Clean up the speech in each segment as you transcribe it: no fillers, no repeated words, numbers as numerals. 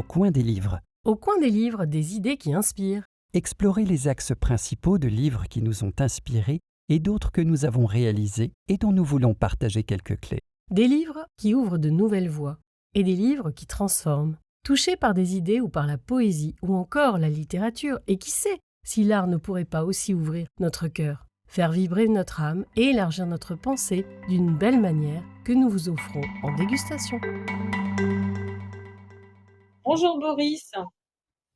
Au coin des livres. Au coin des livres, des idées qui inspirent. Explorer les axes principaux de livres qui nous ont inspirés et d'autres que nous avons réalisés et dont nous voulons partager quelques clés. Des livres qui ouvrent de nouvelles voies et des livres qui transforment. Touchés par des idées ou par la poésie ou encore la littérature, et qui sait si l'art ne pourrait pas aussi ouvrir notre cœur, faire vibrer notre âme et élargir notre pensée d'une belle manière que nous vous offrons en dégustation. Bonjour Boris.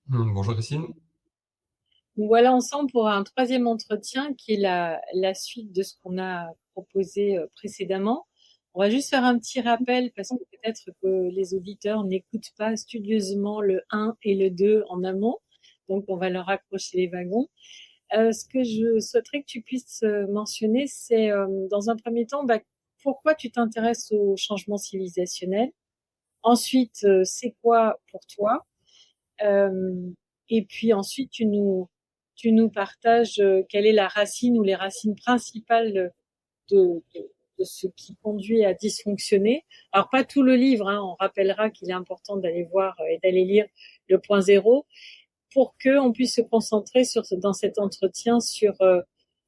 Bonjour Christine. Nous voilà ensemble pour un troisième entretien qui est la suite de ce qu'on a proposé précédemment. On va juste faire un petit rappel parce que peut-être que les auditeurs n'écoutent pas studieusement le 1 et le 2 en amont. Donc, on va leur accrocher les wagons. Ce que je souhaiterais que tu puisses mentionner, c'est dans un premier temps, pourquoi tu t'intéresses au changement civilisationnel. Ensuite, c'est quoi pour toi? Et puis ensuite, tu nous partages quelle est la racine ou les racines principales de ce qui conduit à dysfonctionner. Alors, pas tout le livre, hein, on rappellera qu'il est important d'aller voir et d'aller lire le point zéro pour qu'on puisse se concentrer dans cet entretien sur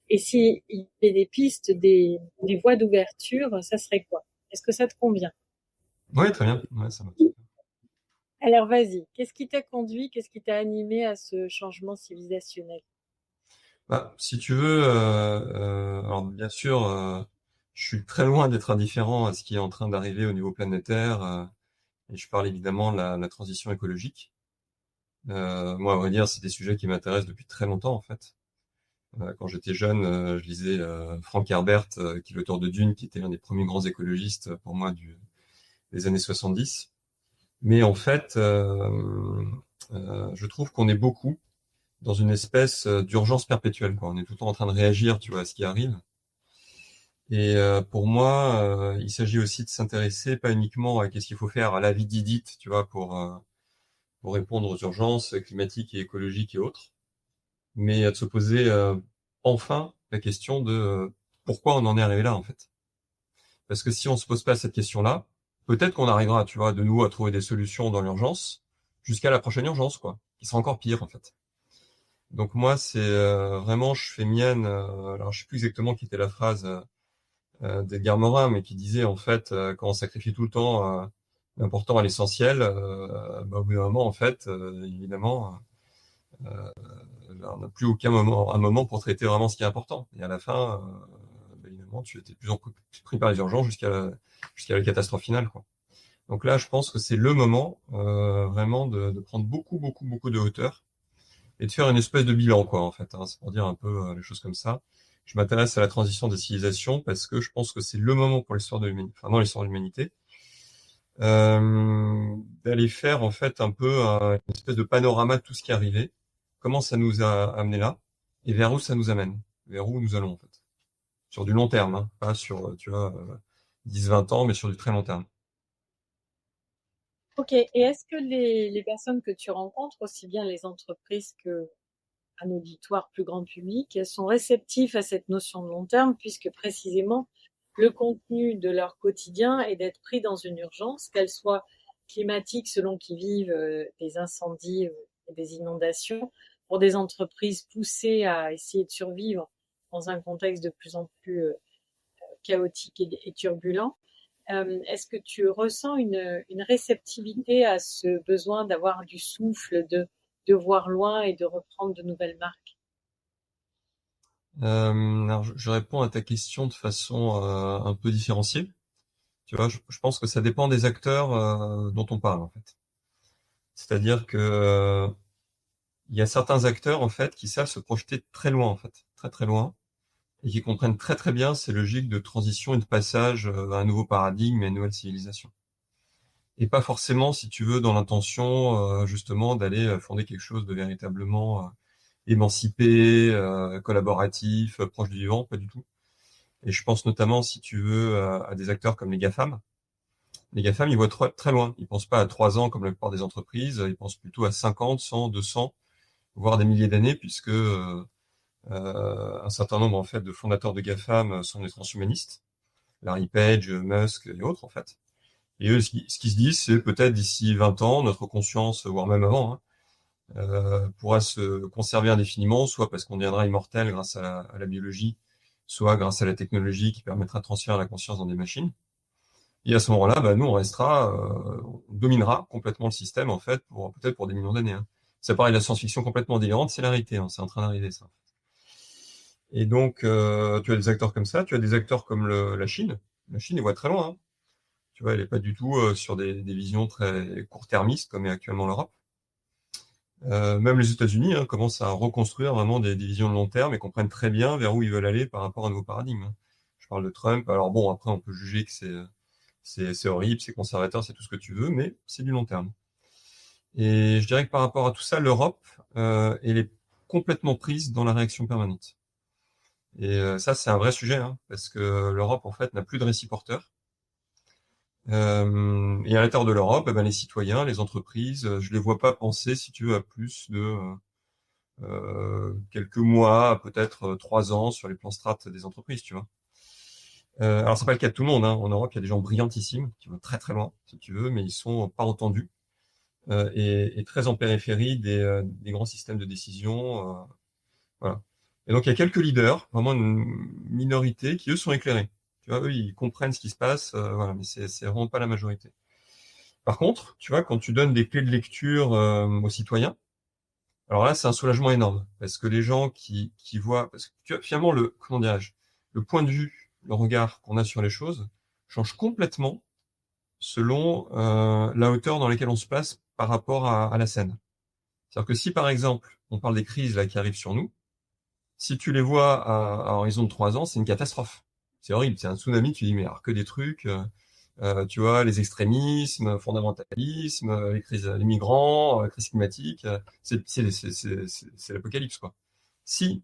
et s'il y a des pistes, des voies d'ouverture, ça serait quoi? Est-ce que ça te convient? Oui, très bien. Ouais, ça va. Alors, vas-y. Qu'est-ce qui t'a conduit, qu'est-ce qui t'a animé à ce changement civilisationnel? Si tu veux, alors bien sûr, je suis très loin d'être indifférent à ce qui est en train d'arriver au niveau planétaire, et je parle évidemment de la transition écologique. Moi, à vrai dire, c'est des sujets qui m'intéressent depuis très longtemps, en fait. Quand j'étais jeune, je lisais Frank Herbert, qui est l'auteur de Dune, qui était l'un des premiers grands écologistes pour moi des années 70. Mais en fait, je trouve qu'on est beaucoup dans une espèce d'urgence perpétuelle, quoi. On est tout le temps en train de réagir, tu vois, à ce qui arrive. Et pour moi, il s'agit aussi de s'intéresser pas uniquement à qu'est-ce qu'il faut faire à la vie dite, tu vois, pour répondre aux urgences climatiques et écologiques et autres, mais de se poser enfin la question de pourquoi on en est arrivé là, en fait. Parce que si on se pose pas cette question-là, peut-être qu'on arrivera, tu vois, de nouveau à trouver des solutions dans l'urgence jusqu'à la prochaine urgence, quoi, qui sera encore pire, en fait. Donc moi, c'est vraiment, je fais mienne. Alors, je sais plus exactement qui était la phrase d'Edgar Morin, mais qui disait en fait, quand on sacrifie tout le temps l'important à l'essentiel, au bout d'un moment, en fait, évidemment, on n'a plus aucun un moment pour traiter vraiment ce qui est important. Et à la fin, évidemment, tu étais de plus en plus pris par les urgences jusqu'à la catastrophe finale, quoi. Donc là, je pense que c'est le moment vraiment de prendre beaucoup, beaucoup, beaucoup de hauteur et de faire une espèce de bilan, quoi, en fait, hein, c'est pour dire un peu les choses comme ça. Je m'intéresse à la transition des civilisations parce que je pense que c'est le moment pour l'histoire de l'humanité, enfin dans l'histoire de l'humanité, d'aller faire en fait un peu une espèce de panorama de tout ce qui est arrivé, comment ça nous a amené là et vers où ça nous amène, vers où nous allons en fait, sur du long terme, hein, pas sur, tu vois, 10-20 ans, mais sur du très long terme. Ok, et est-ce que les personnes que tu rencontres, aussi bien les entreprises que un auditoire plus grand public, elles sont réceptives à cette notion de long terme, puisque précisément le contenu de leur quotidien est d'être pris dans une urgence, qu'elle soit climatique selon qu'ils vivent des incendies et des inondations, pour des entreprises poussées à essayer de survivre dans un contexte de plus en plus chaotique et turbulent. Est-ce que tu ressens une réceptivité à ce besoin d'avoir du souffle, de voir loin et de reprendre de nouvelles marques? Alors je réponds à ta question de façon un peu différenciée. Tu vois, je pense que ça dépend des acteurs dont on parle en fait. C'est-à-dire que il y a certains acteurs en fait qui savent se projeter très loin en fait, très très loin, et qui comprennent très très bien ces logiques de transition et de passage à un nouveau paradigme et à une nouvelle civilisation. Et pas forcément, si tu veux, dans l'intention justement d'aller fonder quelque chose de véritablement émancipé, collaboratif, proche du vivant, pas du tout. Et je pense notamment, si tu veux, à des acteurs comme les GAFAM. Les GAFAM, ils voient très, très loin. Ils pensent pas à 3 ans comme la plupart des entreprises. Ils pensent plutôt à 50, 100, 200, voire des milliers d'années, puisque un certain nombre en fait de fondateurs de GAFAM sont des transhumanistes, Larry Page, Musk et autres en fait. Et eux, ce qu'ils se disent, c'est peut-être d'ici 20 ans, notre conscience, voire même avant, pourra se conserver indéfiniment, soit parce qu'on deviendra immortel grâce à la biologie, soit grâce à la technologie qui permettra de transférer la conscience dans des machines. Et à ce moment-là, bah, nous, on dominera complètement le système, en fait, peut-être pour des millions d'années. Ça paraît de la science-fiction complètement délirante, c'est la réalité, c'est en train d'arriver, ça. Et donc, tu as des acteurs comme ça, tu as des acteurs comme la Chine. La Chine, elle voit très loin. Tu vois, elle est pas du tout sur des visions très court-termistes comme est actuellement l'Europe. Même les États-Unis commencent à reconstruire vraiment des visions de long terme et comprennent très bien vers où ils veulent aller par rapport à un nouveau paradigme. Je parle de Trump. Alors bon, après, on peut juger que c'est horrible, c'est conservateur, c'est tout ce que tu veux, mais c'est du long terme. Et je dirais que par rapport à tout ça, l'Europe, elle est complètement prise dans la réaction permanente. Et ça, c'est un vrai sujet, parce que l'Europe, en fait, n'a plus de récit porteur. Et à l'intérieur de l'Europe, les citoyens, les entreprises, je les vois pas penser, si tu veux, à plus de quelques mois, peut-être 3 ans sur les plans strates des entreprises, tu vois. Alors c'est pas le cas de tout le monde. En Europe, il y a des gens brillantissimes qui vont très très loin, si tu veux, mais ils sont pas entendus et très en périphérie des grands systèmes de décision. Voilà. Et donc il y a quelques leaders, vraiment une minorité, qui eux sont éclairés. Tu vois, eux ils comprennent ce qui se passe, voilà, mais c'est vraiment pas la majorité. Par contre, tu vois, quand tu donnes des clés de lecture aux citoyens, alors là c'est un soulagement énorme parce que les gens qui voient, parce que tu vois, finalement comment dirais-je, le point de vue, le regard qu'on a sur les choses change complètement selon la hauteur dans laquelle on se place par rapport à la scène. C'est-à-dire que si par exemple on parle des crises là qui arrivent sur nous, si tu les vois à horizon de 3 ans, c'est une catastrophe. C'est horrible, c'est un tsunami, tu dis mais alors que des trucs, tu vois, les extrémismes, fondamentalisme, les crises, les migrants, crise climatique, c'est l'apocalypse quoi. Si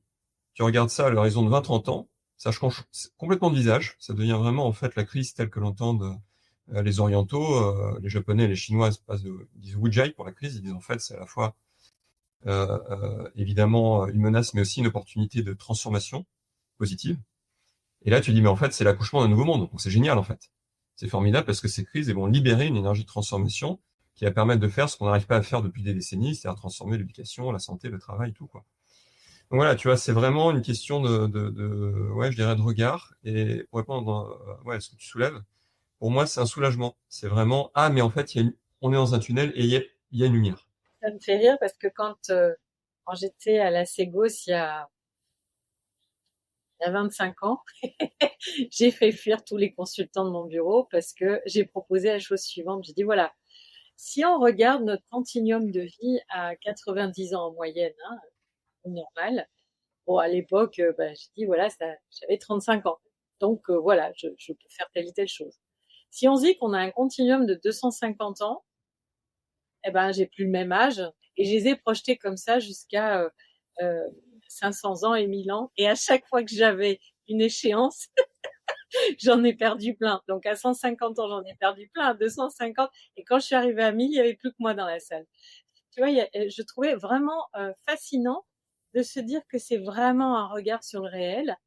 tu regardes ça à l'horizon de 20-30 ans, ça change complètement de visage, ça devient vraiment en fait la crise telle que l'entendent les orientaux, les japonais et les chinois disent Wujai pour la crise, ils disent en fait c'est à la fois évidemment une menace mais aussi une opportunité de transformation positive. Et là tu dis mais en fait c'est l'accouchement d'un nouveau monde, donc c'est génial en fait. C'est formidable parce que ces crises elles vont libérer une énergie de transformation qui va permettre de faire ce qu'on n'arrive pas à faire depuis des décennies, c'est-à-dire transformer l'éducation, la santé, le travail, tout quoi. Donc voilà, tu vois, c'est vraiment une question ouais, je dirais de regard. Et pour répondre à ce que tu soulèves, pour moi, c'est un soulagement. C'est vraiment, mais en fait, on est dans un tunnel et il y a une lumière. Ça me fait rire parce que quand j'étais à la Ségos il y a 25 ans, j'ai fait fuir tous les consultants de mon bureau parce que j'ai proposé la chose suivante. J'ai dit, voilà, si on regarde notre continuum de vie à 90 ans en moyenne, normal, bon, à l'époque, j'ai dit, voilà, j'avais 35 ans. Donc, voilà, je peux faire telle et telle chose. Si on se dit qu'on a un continuum de 250 ans, eh ben, j'ai plus le même âge et je les ai projetés comme ça jusqu'à 500 ans et 1000 ans. Et à chaque fois que j'avais une échéance, j'en ai perdu plein. Donc, à 150 ans, j'en ai perdu plein, à 250. Et quand je suis arrivée à 1000, il y avait plus que moi dans la salle. Tu vois, je trouvais vraiment fascinant de se dire que c'est vraiment un regard sur le réel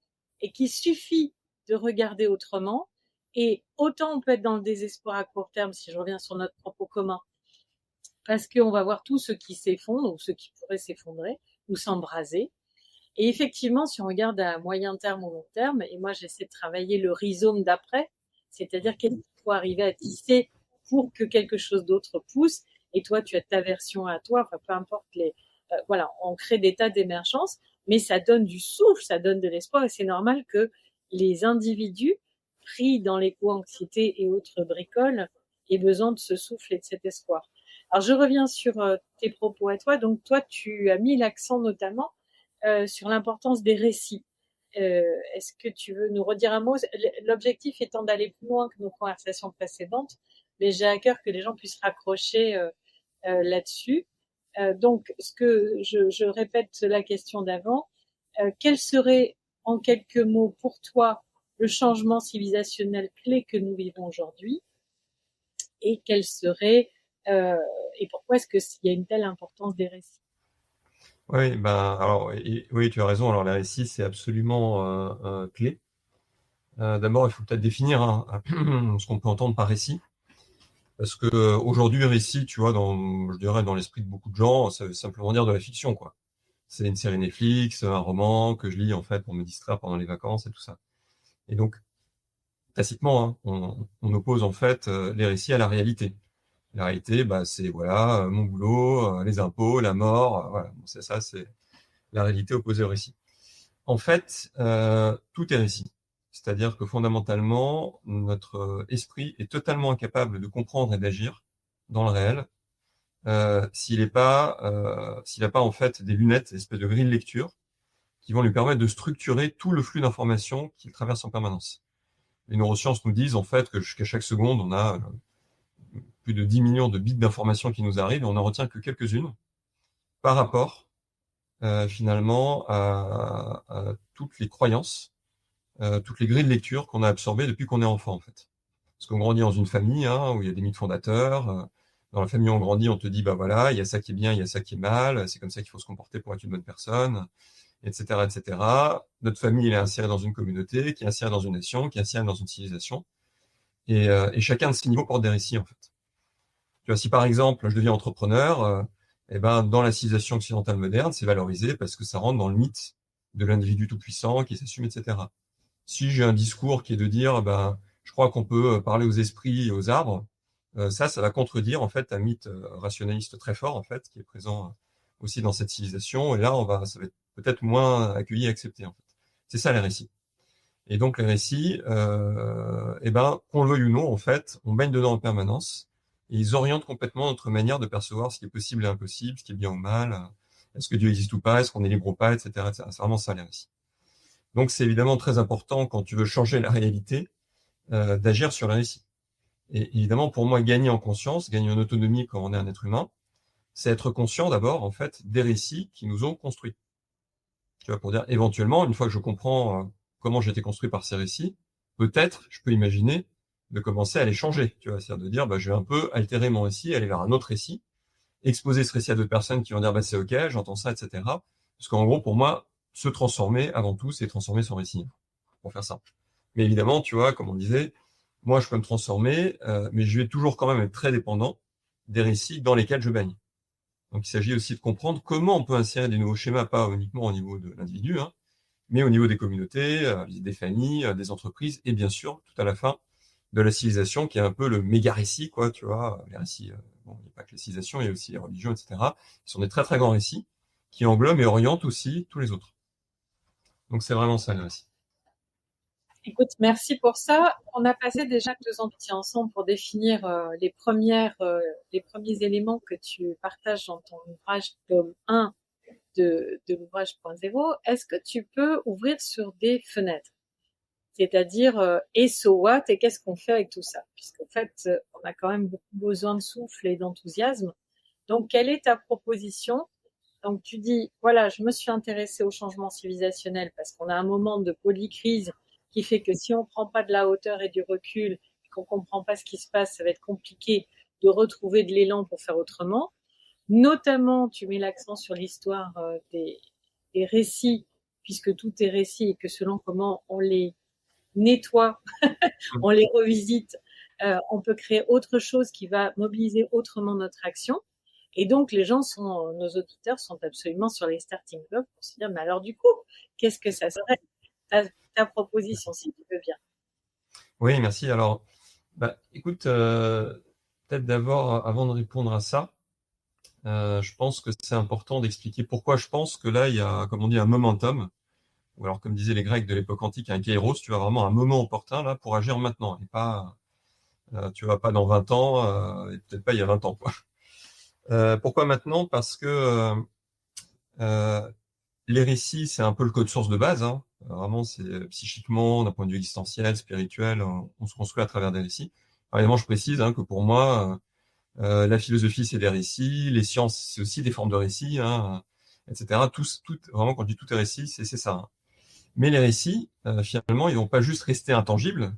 et qu'il suffit de regarder autrement. Et autant on peut être dans le désespoir à court terme, si je reviens sur notre propos commun, parce qu'on va voir tout ce qui s'effondre ou ce qui pourrait s'effondrer ou s'embraser. Et effectivement, si on regarde à moyen terme ou long terme, et moi j'essaie de travailler le rhizome d'après, c'est-à-dire qu'il faut arriver à tisser pour que quelque chose d'autre pousse, et toi tu as ta version à toi, enfin peu importe voilà, on crée des tas d'émergences, mais ça donne du souffle, ça donne de l'espoir, et c'est normal que les individus pris dans l'éco-anxiété et autres bricoles aient besoin de ce souffle et de cet espoir. Alors je reviens sur tes propos à toi, donc toi tu as mis l'accent notamment sur l'importance des récits. Est-ce que tu veux nous redire un mot? L'objectif étant d'aller plus loin que nos conversations précédentes, mais j'ai à cœur que les gens puissent raccrocher là-dessus. Donc, je répète la question d'avant. Quel serait, en quelques mots, pour toi, le changement civilisationnel clé que nous vivons aujourd'hui? Et quel serait, et pourquoi est-ce qu'il y a une telle importance des récits? Oui, alors, oui, tu as raison. Alors, les récits, c'est absolument clé. D'abord, il faut peut-être définir ce qu'on peut entendre par récit. Parce que aujourd'hui, récit, tu vois, je dirais dans l'esprit de beaucoup de gens, ça veut simplement dire de la fiction, quoi. C'est une série Netflix, un roman que je lis en fait pour me distraire pendant les vacances et tout ça. Et donc, tacitement, hein, on oppose en fait les récits à la réalité. La réalité, bah, c'est voilà, mon boulot, les impôts, la mort, voilà. Bon, c'est ça, c'est la réalité opposée au récit. En fait, tout est récit. C'est-à-dire que fondamentalement, notre esprit est totalement incapable de comprendre et d'agir dans le réel s'il n'a pas en fait des lunettes, des espèces de grilles de lecture qui vont lui permettre de structurer tout le flux d'informations qu'il traverse en permanence. Les neurosciences nous disent en fait qu'à chaque seconde, on a plus de 10 millions de bits d'informations qui nous arrivent et on n'en retient que quelques-unes par rapport finalement à toutes les croyances, toutes les grilles de lecture qu'on a absorbées depuis qu'on est enfant en fait. Parce qu'on grandit dans une famille hein, où il y a des mythes fondateurs. Dans la famille où on grandit, on te dit bah voilà, il y a ça qui est bien, il y a ça qui est mal, c'est comme ça qu'il faut se comporter pour être une bonne personne, etc., etc. Notre famille elle est insérée dans une communauté, qui est insérée dans une nation, qui est insérée dans une civilisation, et chacun de ces niveaux porte des récits en fait. Tu vois, si par exemple je deviens entrepreneur, eh ben dans la civilisation occidentale moderne, c'est valorisé parce que ça rentre dans le mythe de l'individu tout puissant qui s'assume, etc. Si j'ai un discours qui est de dire ben je crois qu'on peut parler aux esprits et aux arbres, ça va contredire en fait un mythe rationaliste très fort en fait qui est présent aussi dans cette civilisation. Et là, ça va être peut-être moins accueilli et accepté en fait. C'est ça les récits. Et donc les récits, eh ben qu'on le veuille ou non en fait, on baigne dedans en permanence. Et ils orientent complètement notre manière de percevoir ce qui est possible et impossible, ce qui est bien ou mal, est-ce que Dieu existe ou pas, est-ce qu'on est libre ou pas, etc., etc. C'est vraiment ça les récits. Donc c'est évidemment très important quand tu veux changer la réalité d'agir sur le récit. Et évidemment, pour moi, gagner en conscience, gagner en autonomie quand on est un être humain, c'est être conscient d'abord, en fait, des récits qui nous ont construits. Tu vois, pour dire, éventuellement, une fois que je comprends comment j'ai été construit par ces récits, peut-être, je peux imaginer de commencer à les changer. Tu vois, c'est-à-dire de dire, bah, je vais un peu altérer mon récit, aller vers un autre récit, exposer ce récit à d'autres personnes qui vont dire, bah, c'est ok, j'entends ça, etc. Parce qu'en gros, pour moi, se transformer, avant tout, c'est transformer son récit, pour faire simple. Mais évidemment, tu vois, comme on disait, moi, je peux me transformer, mais je vais toujours quand même être très dépendant des récits dans lesquels je baigne. Donc, il s'agit aussi de comprendre comment on peut insérer des nouveaux schémas, pas uniquement au niveau de l'individu, hein, mais au niveau des communautés, des familles, des entreprises, et bien sûr, tout à la fin, de la civilisation, qui est un peu le méga récit, quoi, tu vois, les récits, bon, il n'y a pas que la civilisation, il y a aussi les religions, etc., qui sont des très très grands récits, qui englobent et orientent aussi tous les autres. Donc, c'est vraiment ça, le récit. Écoute, merci pour ça. On a passé déjà 2 entretiens ensemble pour définir les premiers éléments que tu partages dans ton ouvrage tome 1 de l'ouvrage point zéro. Est-ce que tu peux ouvrir sur des fenêtres? C'est-à-dire, et so what, et qu'est-ce qu'on fait avec tout ça? Puisqu'en fait, on a quand même beaucoup besoin de souffle et d'enthousiasme. Donc, quelle est ta proposition? Donc, tu dis, voilà, je me suis intéressée au changement civilisationnel parce qu'on a un moment de polycrise qui fait que si on ne prend pas de la hauteur et du recul, qu'on ne comprend pas ce qui se passe, ça va être compliqué de retrouver de l'élan pour faire autrement. Notamment, tu mets l'accent sur l'histoire des récits, puisque tout est récit et que selon comment on les nettoie, on les revisite, on peut créer autre chose qui va mobiliser autrement notre action. Et donc, nos auditeurs sont absolument sur les starting blocks pour se dire, mais alors du coup, qu'est-ce que ça serait ta proposition, si tu veux bien? Oui, merci. Alors, bah, écoute, peut-être d'abord, avant de répondre à ça, je pense que c'est important d'expliquer pourquoi je pense que là, il y a, comme on dit, un momentum, ou alors comme disaient les Grecs de l'époque antique, un kairos, tu as vraiment un moment opportun là pour agir maintenant, et pas, tu vas pas dans 20 ans, et peut-être pas il y a 20 ans, quoi. Pourquoi maintenant? Parce que les récits, c'est un peu le code source de base, hein. Vraiment, c'est psychiquement, d'un point de vue existentiel, spirituel, on se construit à travers des récits. Alors, évidemment, je précise hein, que pour moi, la philosophie, c'est des récits, les sciences, c'est aussi des formes de récits, hein, etc. Vraiment, quand je dis tout est récit, c'est ça. Hein. Mais les récits, finalement, ils vont pas juste rester intangibles,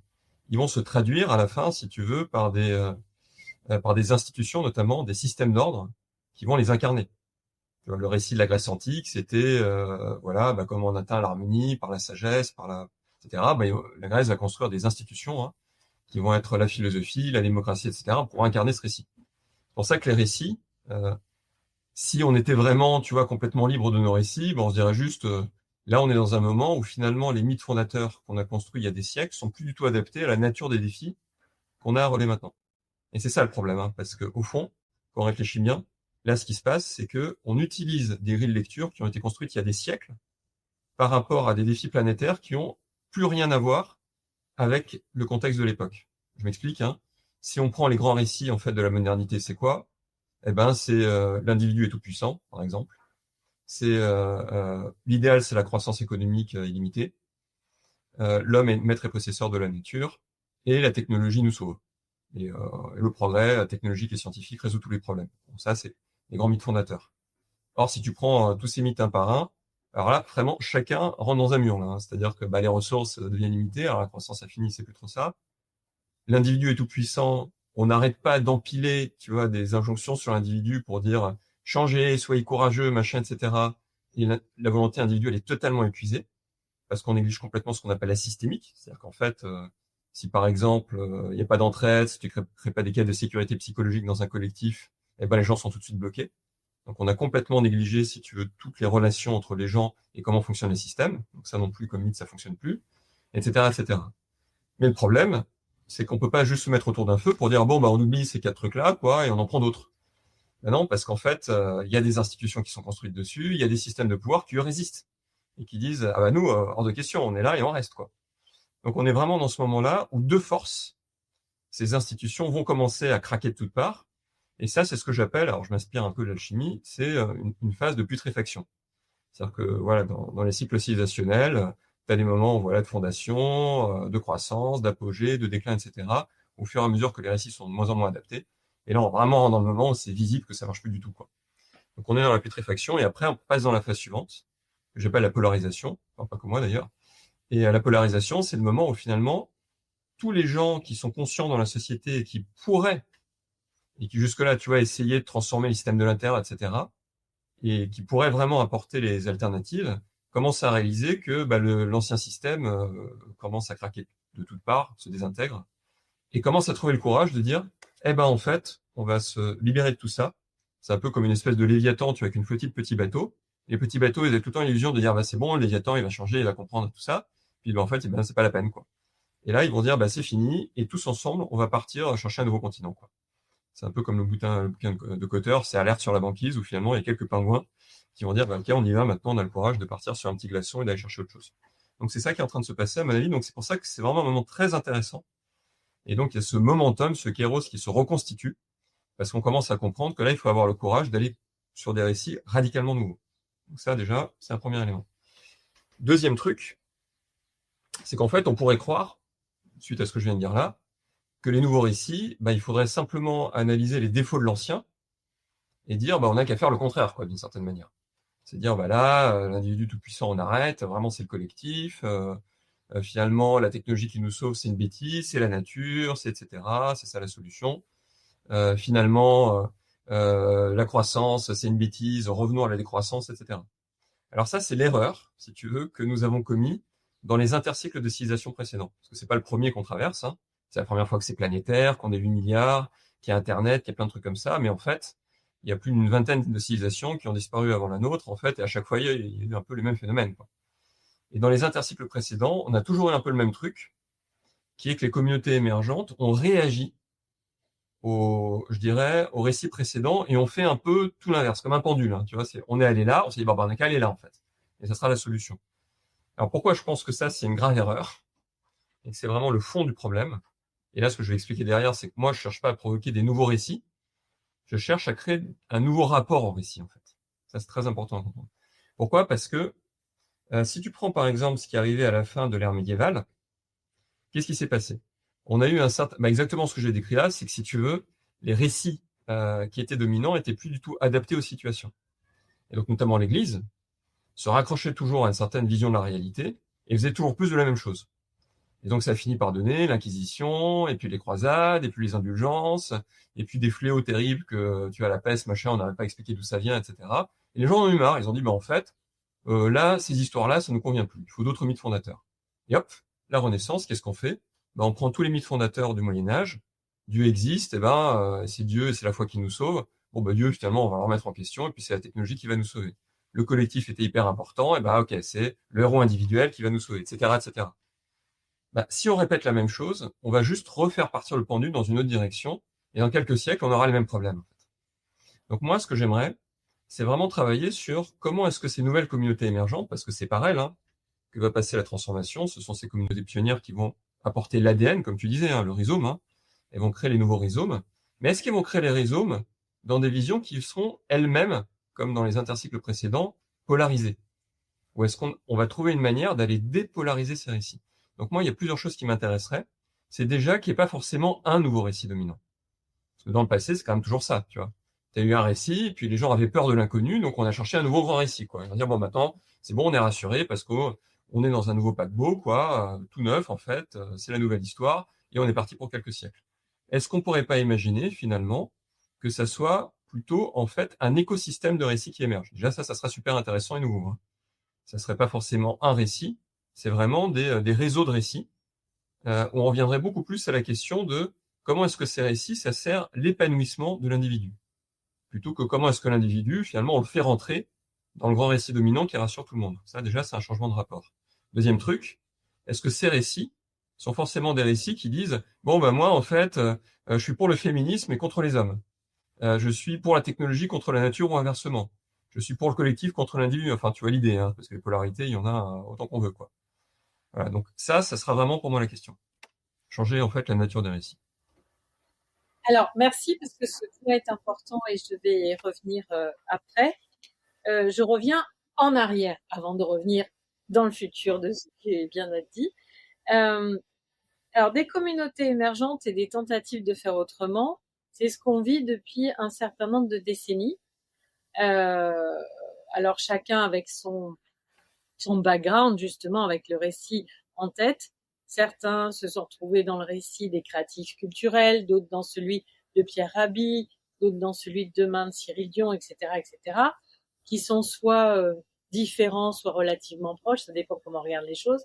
ils vont se traduire à la fin, si tu veux, par des institutions, notamment des systèmes d'ordre, qui vont les incarner. Tu vois, le récit de la Grèce antique, c'était voilà, comment on atteint l'harmonie par la sagesse, etc. La Grèce va construire des institutions hein, qui vont être la philosophie, la démocratie, etc., pour incarner ce récit. C'est pour ça que les récits, si on était vraiment, tu vois, complètement libre de nos récits, on se dirait juste, là, on est dans un moment où finalement les mythes fondateurs qu'on a construits il y a des siècles sont plus du tout adaptés à la nature des défis qu'on a à relever maintenant. Et c'est ça le problème, hein, parce que au fond, quand on réfléchit bien, là, ce qui se passe, c'est que on utilise des grilles de lecture qui ont été construites il y a des siècles par rapport à des défis planétaires qui ont plus rien à voir avec le contexte de l'époque. Je m'explique, hein. Si on prend les grands récits en fait de la modernité, c'est quoi? Eh ben, c'est l'individu est tout puissant, par exemple. C'est l'idéal, c'est la croissance économique illimitée. L'homme est maître et possesseur de la nature, et la technologie nous sauve. Et le progrès technologique et scientifique résout tous les problèmes. Bon, ça, c'est les grands mythes fondateurs. Or, si tu prends tous ces mythes un par un, alors là, vraiment, chacun rentre dans un mur, là, hein. C'est-à-dire que les ressources deviennent limitées, alors la croissance infinie, c'est plus trop ça. L'individu est tout puissant, on n'arrête pas d'empiler, tu vois, des injonctions sur l'individu pour dire changez, soyez courageux, machin, etc. Et la volonté individuelle est totalement épuisée parce qu'on néglige complètement ce qu'on appelle la systémique. C'est-à-dire qu'en fait, si par exemple, il n'y a pas d'entraide, si tu crées pas des cadres de sécurité psychologique dans un collectif, eh ben, les gens sont tout de suite bloqués. Donc, on a complètement négligé, si tu veux, toutes les relations entre les gens et comment fonctionnent les systèmes. Donc, ça non plus, comme mythe, ça fonctionne plus, etc., etc. Mais le problème, c'est qu'on peut pas juste se mettre autour d'un feu pour dire, bon, on oublie ces 4 trucs-là, quoi, et on en prend d'autres. Ben non, parce qu'en fait, il y a des institutions qui sont construites dessus, il y a des systèmes de pouvoir qui eux résistent. Et qui disent, ah bah nous, hors de question, on est là et on reste, quoi. Donc, on est vraiment dans ce moment-là où, de force, ces institutions vont commencer à craquer de toutes parts. Et ça, c'est ce que j'appelle, alors je m'inspire un peu de l'alchimie, c'est une phase de putréfaction. C'est-à-dire que voilà, dans les cycles civilisationnels, tu as des moments voilà, de fondation, de croissance, d'apogée, de déclin, etc., au fur et à mesure que les récits sont de moins en moins adaptés. Et là, on vraiment dans le moment où c'est visible que ça marche plus du tout, quoi. Donc on est dans la putréfaction et après on passe dans la phase suivante, que j'appelle la polarisation, enfin pas que moi d'ailleurs. Et la polarisation, c'est le moment où finalement tous les gens qui sont conscients dans la société et qui pourraient et qui jusque-là, tu vois, essayer de transformer les systèmes de l'intérieur, etc., et qui pourraient vraiment apporter les alternatives, commencent à réaliser que l'ancien système commence à craquer de toutes parts, se désintègre, et commence à trouver le courage de dire, eh ben en fait, on va se libérer de tout ça. C'est un peu comme une espèce de Léviathan, tu vois, avec une flottille de petits bateaux. Les petits bateaux, ils avaient tout le temps l'illusion de dire, c'est bon, le Léviathan, il va changer, il va comprendre tout ça. Puis en fait, c'est pas la peine, quoi. Et là, ils vont dire, c'est fini, et tous ensemble, on va partir chercher un nouveau continent, quoi. C'est un peu comme le bouquin de Cotter, c'est Alerte sur la banquise, où finalement, il y a quelques pingouins qui vont dire, ok, on y va, maintenant, on a le courage de partir sur un petit glaçon et d'aller chercher autre chose. Donc, c'est ça qui est en train de se passer, à mon avis. Donc, c'est pour ça que c'est vraiment un moment très intéressant. Et donc, il y a ce momentum, ce kéros qui se reconstitue, parce qu'on commence à comprendre que là, il faut avoir le courage d'aller sur des récits radicalement nouveaux. Donc ça, déjà, c'est un premier élément. Deuxième truc, c'est qu'en fait, on pourrait croire, suite à ce que je viens de dire là, que les nouveaux récits, il faudrait simplement analyser les défauts de l'ancien et dire, on n'a qu'à faire le contraire, quoi, d'une certaine manière. C'est dire, là, l'individu tout puissant, on arrête, vraiment, c'est le collectif, finalement, la technologie qui nous sauve, c'est une bêtise, c'est la nature, c'est etc., c'est ça la solution. Finalement, la croissance, c'est une bêtise, revenons à la décroissance, etc. Alors ça, c'est l'erreur, si tu veux, que nous avons commis dans les intercycles de civilisation précédents. Parce que c'est pas le premier qu'on traverse, hein. C'est la première fois que c'est planétaire, qu'on est 8 milliards, qu'il y a Internet, qu'il y a plein de trucs comme ça, mais en fait, il y a plus d'une vingtaine de civilisations qui ont disparu avant la nôtre, en fait, et à chaque fois, il y a eu un peu les mêmes phénomènes, quoi. Et dans les intercycles précédents, on a toujours eu un peu le même truc, qui est que les communautés émergentes ont réagi au récit précédent et on fait un peu tout l'inverse, comme un pendule, hein, tu vois, on est allé là, on s'est dit, on n'a qu'à aller là, en fait. Et ça sera la solution. Alors pourquoi je pense que ça, c'est une grave erreur, et que c'est vraiment le fond du problème. Et là, ce que je vais expliquer derrière, c'est que moi, je cherche pas à provoquer des nouveaux récits, je cherche à créer un nouveau rapport au récit, en fait. Ça, c'est très important à comprendre. Pourquoi? Parce que si tu prends, par exemple, ce qui est arrivé à la fin de l'ère médiévale, qu'est-ce qui s'est passé? On a eu un certain, exactement ce que j'ai décrit là, c'est que si tu veux, les récits qui étaient dominants étaient plus du tout adaptés aux situations. Et donc, notamment l'Église se raccrochait toujours à une certaine vision de la réalité et faisait toujours plus de la même chose. Et donc, ça a fini par donner l'Inquisition, et puis les croisades, et puis les indulgences, et puis des fléaux terribles que tu as la peste, machin, on n'arrive pas à expliquer d'où ça vient, etc. Et les gens en ont eu marre, ils ont dit, en fait, là, ces histoires-là, ça ne nous convient plus. Il faut d'autres mythes fondateurs. Et hop, la Renaissance, qu'est-ce qu'on fait? ben, on prend tous les mythes fondateurs du Moyen-Âge. Dieu existe, c'est Dieu et c'est la foi qui nous sauve. Bon, ben, Dieu, finalement, on va le remettre en question et puis c'est la technologie qui va nous sauver. Le collectif était hyper important, ok, c'est le héros individuel qui va nous sauver, etc., etc. Ben, si on répète la même chose, on va juste refaire partir le pendule dans une autre direction et dans quelques siècles, on aura les mêmes problèmes. Donc moi, ce que j'aimerais, c'est vraiment travailler sur comment est-ce que ces nouvelles communautés émergentes, parce que c'est par elles que va passer la transformation, ce sont ces communautés pionnières qui vont apporter l'ADN, comme tu disais, le rhizome, elles vont créer les nouveaux rhizomes, mais est-ce qu'elles vont créer les rhizomes dans des visions qui seront elles-mêmes, comme dans les intercycles précédents, polarisées? Ou est-ce qu'on va trouver une manière d'aller dépolariser ces récits? Donc moi, il y a plusieurs choses qui m'intéresseraient. C'est déjà qu'il n'y ait pas forcément un nouveau récit dominant. Parce que dans le passé, c'est quand même toujours ça, tu vois. Tu as eu un récit, puis les gens avaient peur de l'inconnu, donc on a cherché un nouveau grand récit, quoi. Ils vont dire, bon, maintenant, c'est bon, on est rassuré parce qu'on est dans un nouveau paquebot, quoi, tout neuf, en fait, c'est la nouvelle histoire, et on est parti pour quelques siècles. Est-ce qu'on pourrait pas imaginer, finalement, que ça soit plutôt, en fait, un écosystème de récits qui émerge? Déjà, ça sera super intéressant et nouveau, hein. Ça serait pas forcément un récit, c'est vraiment des réseaux de récits, où on reviendrait beaucoup plus à la question de comment est-ce que ces récits, ça sert l'épanouissement de l'individu, plutôt que comment est-ce que l'individu, finalement, on le fait rentrer dans le grand récit dominant qui rassure tout le monde. Ça, déjà, c'est un changement de rapport. Deuxième truc, est-ce que ces récits sont forcément des récits qui disent, bon, ben moi, en fait, je suis pour le féminisme et contre les hommes. Je suis pour la technologie contre la nature ou inversement. Je suis pour le collectif contre l'individu. Enfin, tu vois l'idée, parce que les polarités, il y en a autant qu'on veut, quoi. Voilà, donc ça sera vraiment pour moi la question. Changer, en fait, la nature des récits. Alors, merci parce que ce point est important et je vais y revenir après. Je reviens en arrière avant de revenir dans le futur de ce qui est bien dit. Alors, des communautés émergentes et des tentatives de faire autrement, c'est ce qu'on vit depuis un certain nombre de décennies. Alors, chacun avec son background, justement, avec le récit en tête. Certains se sont retrouvés dans le récit des créatifs culturels, d'autres dans celui de Pierre Rabhi, d'autres dans celui de Demain de Cyril Dion, etc., qui sont soit différents, soit relativement proches, ça dépend comment on regarde les choses.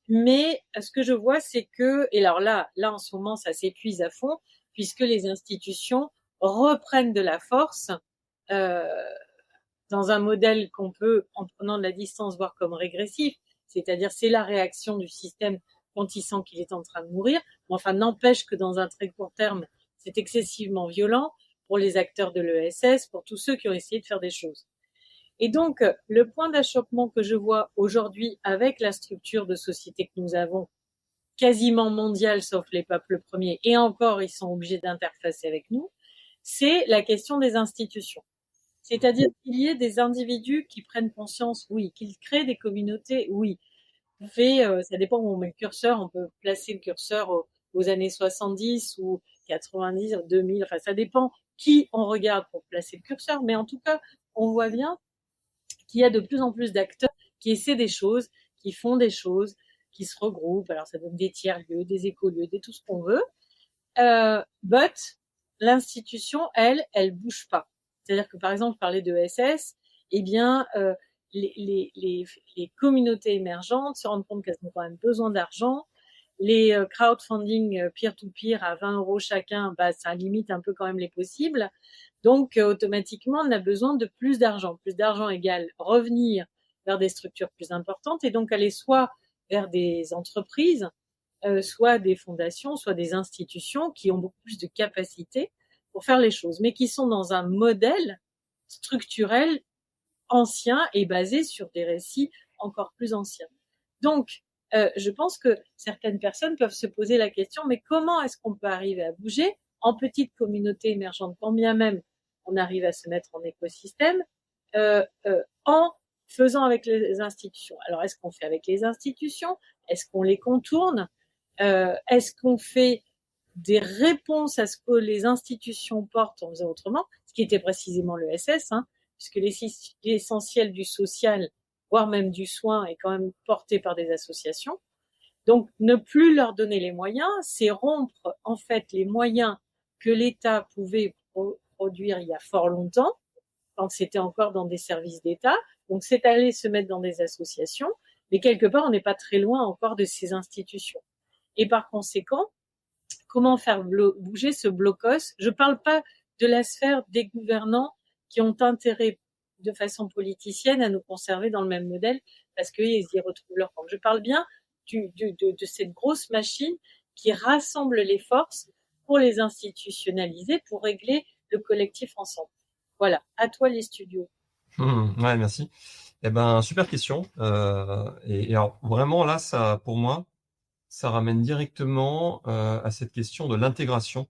Mais ce que je vois, c'est que, et alors là en ce moment, ça s'épuise à fond, puisque les institutions reprennent de la force dans un modèle qu'on peut, en prenant de la distance, voir comme régressif, c'est-à-dire c'est la réaction du système quand il sent qu'il est en train de mourir. Mais enfin, n'empêche que dans un très court terme, c'est excessivement violent pour les acteurs de l'ESS, pour tous ceux qui ont essayé de faire des choses. Et donc, le point d'achoppement que je vois aujourd'hui avec la structure de société que nous avons, quasiment mondiale, sauf les peuples premiers, et encore, ils sont obligés d'interfacer avec nous, c'est la question des institutions. C'est-à-dire qu'il y ait des individus qui prennent conscience, oui, qu'ils créent des communautés, oui. Ça dépend où on met le curseur, on peut placer le curseur aux années 70 ou 90, 2000, enfin ça dépend qui on regarde pour placer le curseur, mais en tout cas, on voit bien qu'il y a de plus en plus d'acteurs qui essaient des choses, qui font des choses, qui se regroupent, alors ça donne des tiers-lieux, des écolieux, tout ce qu'on veut, but l'institution, elle bouge pas. C'est-à-dire que, par exemple, parler de SS, eh bien, les communautés émergentes se rendent compte qu'elles ont quand même besoin d'argent. Les crowdfunding peer-to-peer à 20 € chacun, ça limite un peu quand même les possibles. Donc, automatiquement, on a besoin de plus d'argent. Plus d'argent égale revenir vers des structures plus importantes et donc aller soit vers des entreprises, soit des fondations, soit des institutions qui ont beaucoup plus de capacité pour faire les choses, mais qui sont dans un modèle structurel ancien et basé sur des récits encore plus anciens. Donc, je pense que certaines personnes peuvent se poser la question, mais comment est-ce qu'on peut arriver à bouger en petite communauté émergente, quand bien même on arrive à se mettre en écosystème, en faisant avec les institutions. Alors, est-ce qu'on fait avec les institutions? Est-ce qu'on les contourne? Est-ce qu'on fait des réponses à ce que les institutions portent en faisant autrement, ce qui était précisément le SS, puisque l'essentiel du social, voire même du soin, est quand même porté par des associations. Donc, ne plus leur donner les moyens, c'est rompre en fait les moyens que l'État pouvait produire il y a fort longtemps, quand c'était encore dans des services d'État. Donc, c'est aller se mettre dans des associations Mais quelque part, on n'est pas très loin encore de ces institutions. Et par conséquent, comment faire bouger ce blocos? Je ne parle pas de la sphère des gouvernants qui ont intérêt de façon politicienne à nous conserver dans le même modèle parce qu'ils y retrouvent leur compte. Je parle bien de cette grosse machine qui rassemble les forces pour les institutionnaliser, pour régler le collectif ensemble. Voilà, à toi les studios. Ouais, merci. Eh ben, super question. Et alors, vraiment, là, ça, pour moi, ça ramène directement à cette question de l'intégration,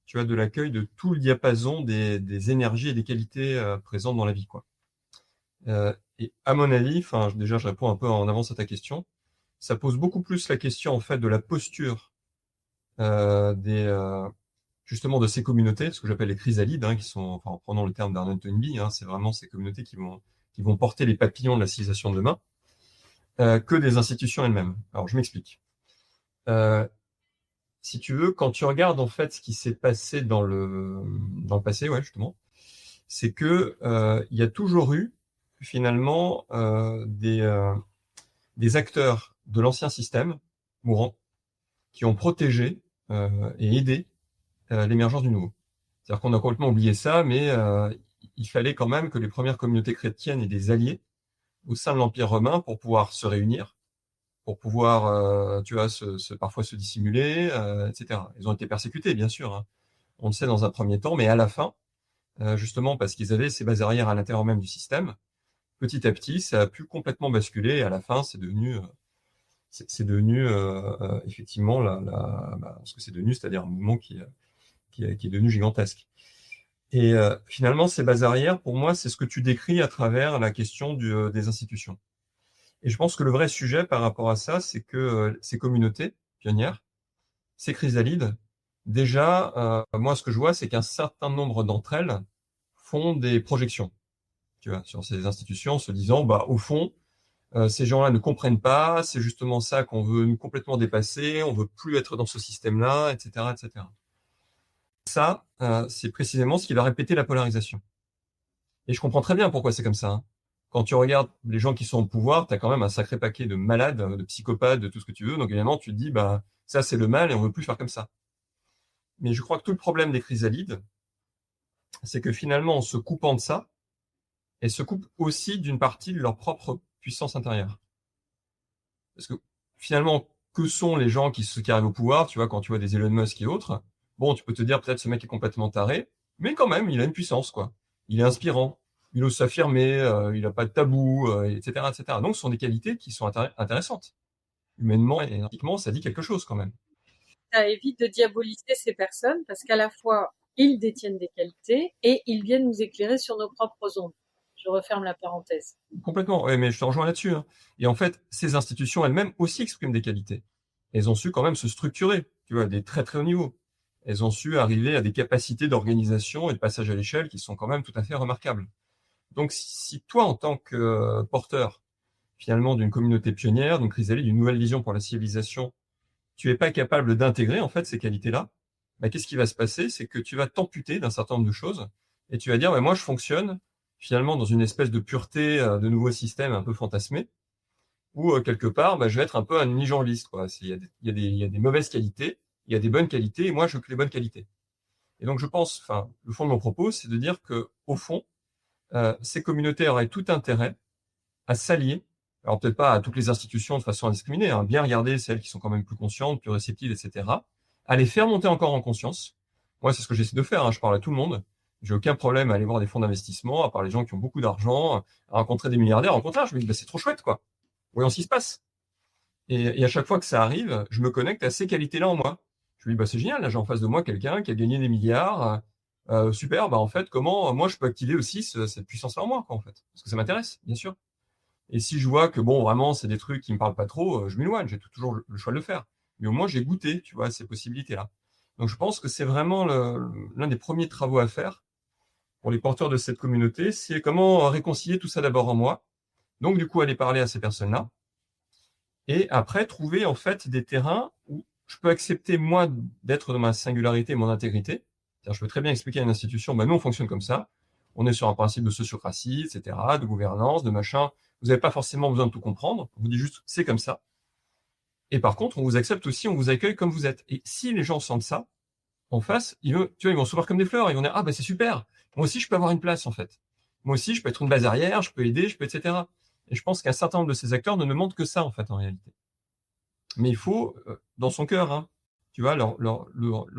tu vois, de l'accueil de tout le diapason des énergies et des qualités présentes dans la vie, quoi. Et à mon avis, enfin, déjà, je réponds un peu en avance à ta question. Ça pose beaucoup plus la question, en fait, de la posture justement de ces communautés, ce que j'appelle les chrysalides, qui sont, enfin, en prenant le terme d'Arnold Toynbee, c'est vraiment ces communautés qui vont porter les papillons de la civilisation de demain, que des institutions elles-mêmes. Alors, je m'explique. Si tu veux, quand tu regardes en fait ce qui s'est passé dans le passé, ouais, justement, c'est que il y a toujours eu finalement des acteurs de l'ancien système mourant qui ont protégé et aidé l'émergence du nouveau. C'est-à-dire qu'on a complètement oublié ça, mais il fallait quand même que les premières communautés chrétiennes aient des alliés au sein de l'Empire romain pour pouvoir se réunir, pour pouvoir, tu vois, parfois se dissimuler, etc. Ils ont été persécutés, bien sûr, on le sait dans un premier temps, mais à la fin, justement parce qu'ils avaient ces bases arrières à l'intérieur même du système, petit à petit, ça a pu complètement basculer, et à la fin, c'est devenu effectivement ce que c'est devenu, c'est-à-dire un mouvement qui est devenu gigantesque. Et finalement, ces bases arrières, pour moi, c'est ce que tu décris à travers la question des institutions. Et je pense que le vrai sujet par rapport à ça, c'est que ces communautés pionnières, ces chrysalides, déjà, moi, ce que je vois, c'est qu'un certain nombre d'entre elles font des projections, tu vois, sur ces institutions, en se disant, bah, au fond, ces gens-là ne comprennent pas, c'est justement ça qu'on veut complètement dépasser, on veut plus être dans ce système-là, etc., etc. Ça, c'est précisément ce qui va répéter la polarisation. Et je comprends très bien pourquoi c'est comme ça. Quand tu regardes les gens qui sont au pouvoir, tu as quand même un sacré paquet de malades, de psychopathes, de tout ce que tu veux. Donc évidemment, tu te dis, bah ça c'est le mal et on veut plus faire comme ça. Mais je crois que tout le problème des chrysalides, c'est que finalement, en se coupant de ça, elles se coupent aussi d'une partie de leur propre puissance intérieure. Parce que finalement, que sont les gens qui arrivent au pouvoir, tu vois, quand tu vois des Elon Musk et autres, bon, tu peux te dire peut-être ce mec est complètement taré, mais quand même, il a une puissance, quoi. Il est inspirant, il ose s'affirmer, il n'a pas de tabou, etc., etc. Donc, ce sont des qualités qui sont intéressantes. Humainement et éthiquement, ça dit quelque chose quand même. Ça évite de diaboliser ces personnes parce qu'à la fois, ils détiennent des qualités et ils viennent nous éclairer sur nos propres ondes. Je referme la parenthèse. Complètement, ouais, mais je te rejoins là-dessus. Et en fait, ces institutions elles-mêmes aussi expriment des qualités. Elles ont su quand même se structurer, tu vois, à des très très hauts niveaux. Elles ont su arriver à des capacités d'organisation et de passage à l'échelle qui sont quand même tout à fait remarquables. Donc, si toi, en tant que porteur, finalement, d'une communauté pionnière, d'une chrysalide, d'une nouvelle vision pour la civilisation, tu es pas capable d'intégrer, en fait, ces qualités-là, bah, qu'est-ce qui va se passer? C'est que tu vas t'amputer d'un certain nombre de choses et tu vas dire, moi, je fonctionne finalement dans une espèce de pureté de nouveaux systèmes un peu fantasmés, où quelque part, bah, je vais être un peu un unijambiste, quoi. Il y a des mauvaises qualités, il y a des bonnes qualités, et moi, je veux que les bonnes qualités. Et donc, je pense, enfin, le fond de mon propos, c'est de dire que, au fond, ces communautés auraient tout intérêt à s'allier. Alors, peut-être pas à toutes les institutions de façon indiscriminée, bien regarder celles qui sont quand même plus conscientes, plus réceptives, etc. À les faire monter encore en conscience. Moi, c'est ce que j'essaie de faire, je parle à tout le monde. J'ai aucun problème à aller voir des fonds d'investissement, à part les gens qui ont beaucoup d'argent, à rencontrer des milliardaires. Au contraire, je me dis, bah, c'est trop chouette, quoi. Voyons ce qui se passe. Et à chaque fois que ça arrive, je me connecte à ces qualités-là en moi. Je me dis, bah, c'est génial, là, j'ai en face de moi quelqu'un qui a gagné des milliards. Super, bah, en fait, comment moi je peux activer aussi cette puissance-là en moi, quoi, en fait. Parce que ça m'intéresse, bien sûr. Et si je vois que, bon, vraiment, c'est des trucs qui me parlent pas trop, je m'éloigne, j'ai toujours le choix de le faire. Mais au moins, j'ai goûté, tu vois, à ces possibilités-là. Donc, je pense que c'est vraiment l'un des premiers travaux à faire pour les porteurs de cette communauté, c'est comment réconcilier tout ça d'abord en moi. Donc, du coup, aller parler à ces personnes-là. Et après, trouver, en fait, des terrains où je peux accepter, moi, d'être dans ma singularité, mon intégrité. C'est-à-dire, je peux très bien expliquer à une institution, bah, nous, on fonctionne comme ça. On est sur un principe de sociocratie, etc., de gouvernance, de machin. Vous n'avez pas forcément besoin de tout comprendre. On vous dit juste, c'est comme ça. Et par contre, on vous accepte aussi, on vous accueille comme vous êtes. Et si les gens sentent ça, en face, ils vont se voir comme des fleurs. Ils vont dire, ah, c'est super. Moi aussi, je peux avoir une place, en fait. Moi aussi, je peux être une base arrière, je peux aider, etc. Et je pense qu'un certain nombre de ces acteurs ne demandent que ça, en fait, en réalité. Mais il faut, dans son cœur, leur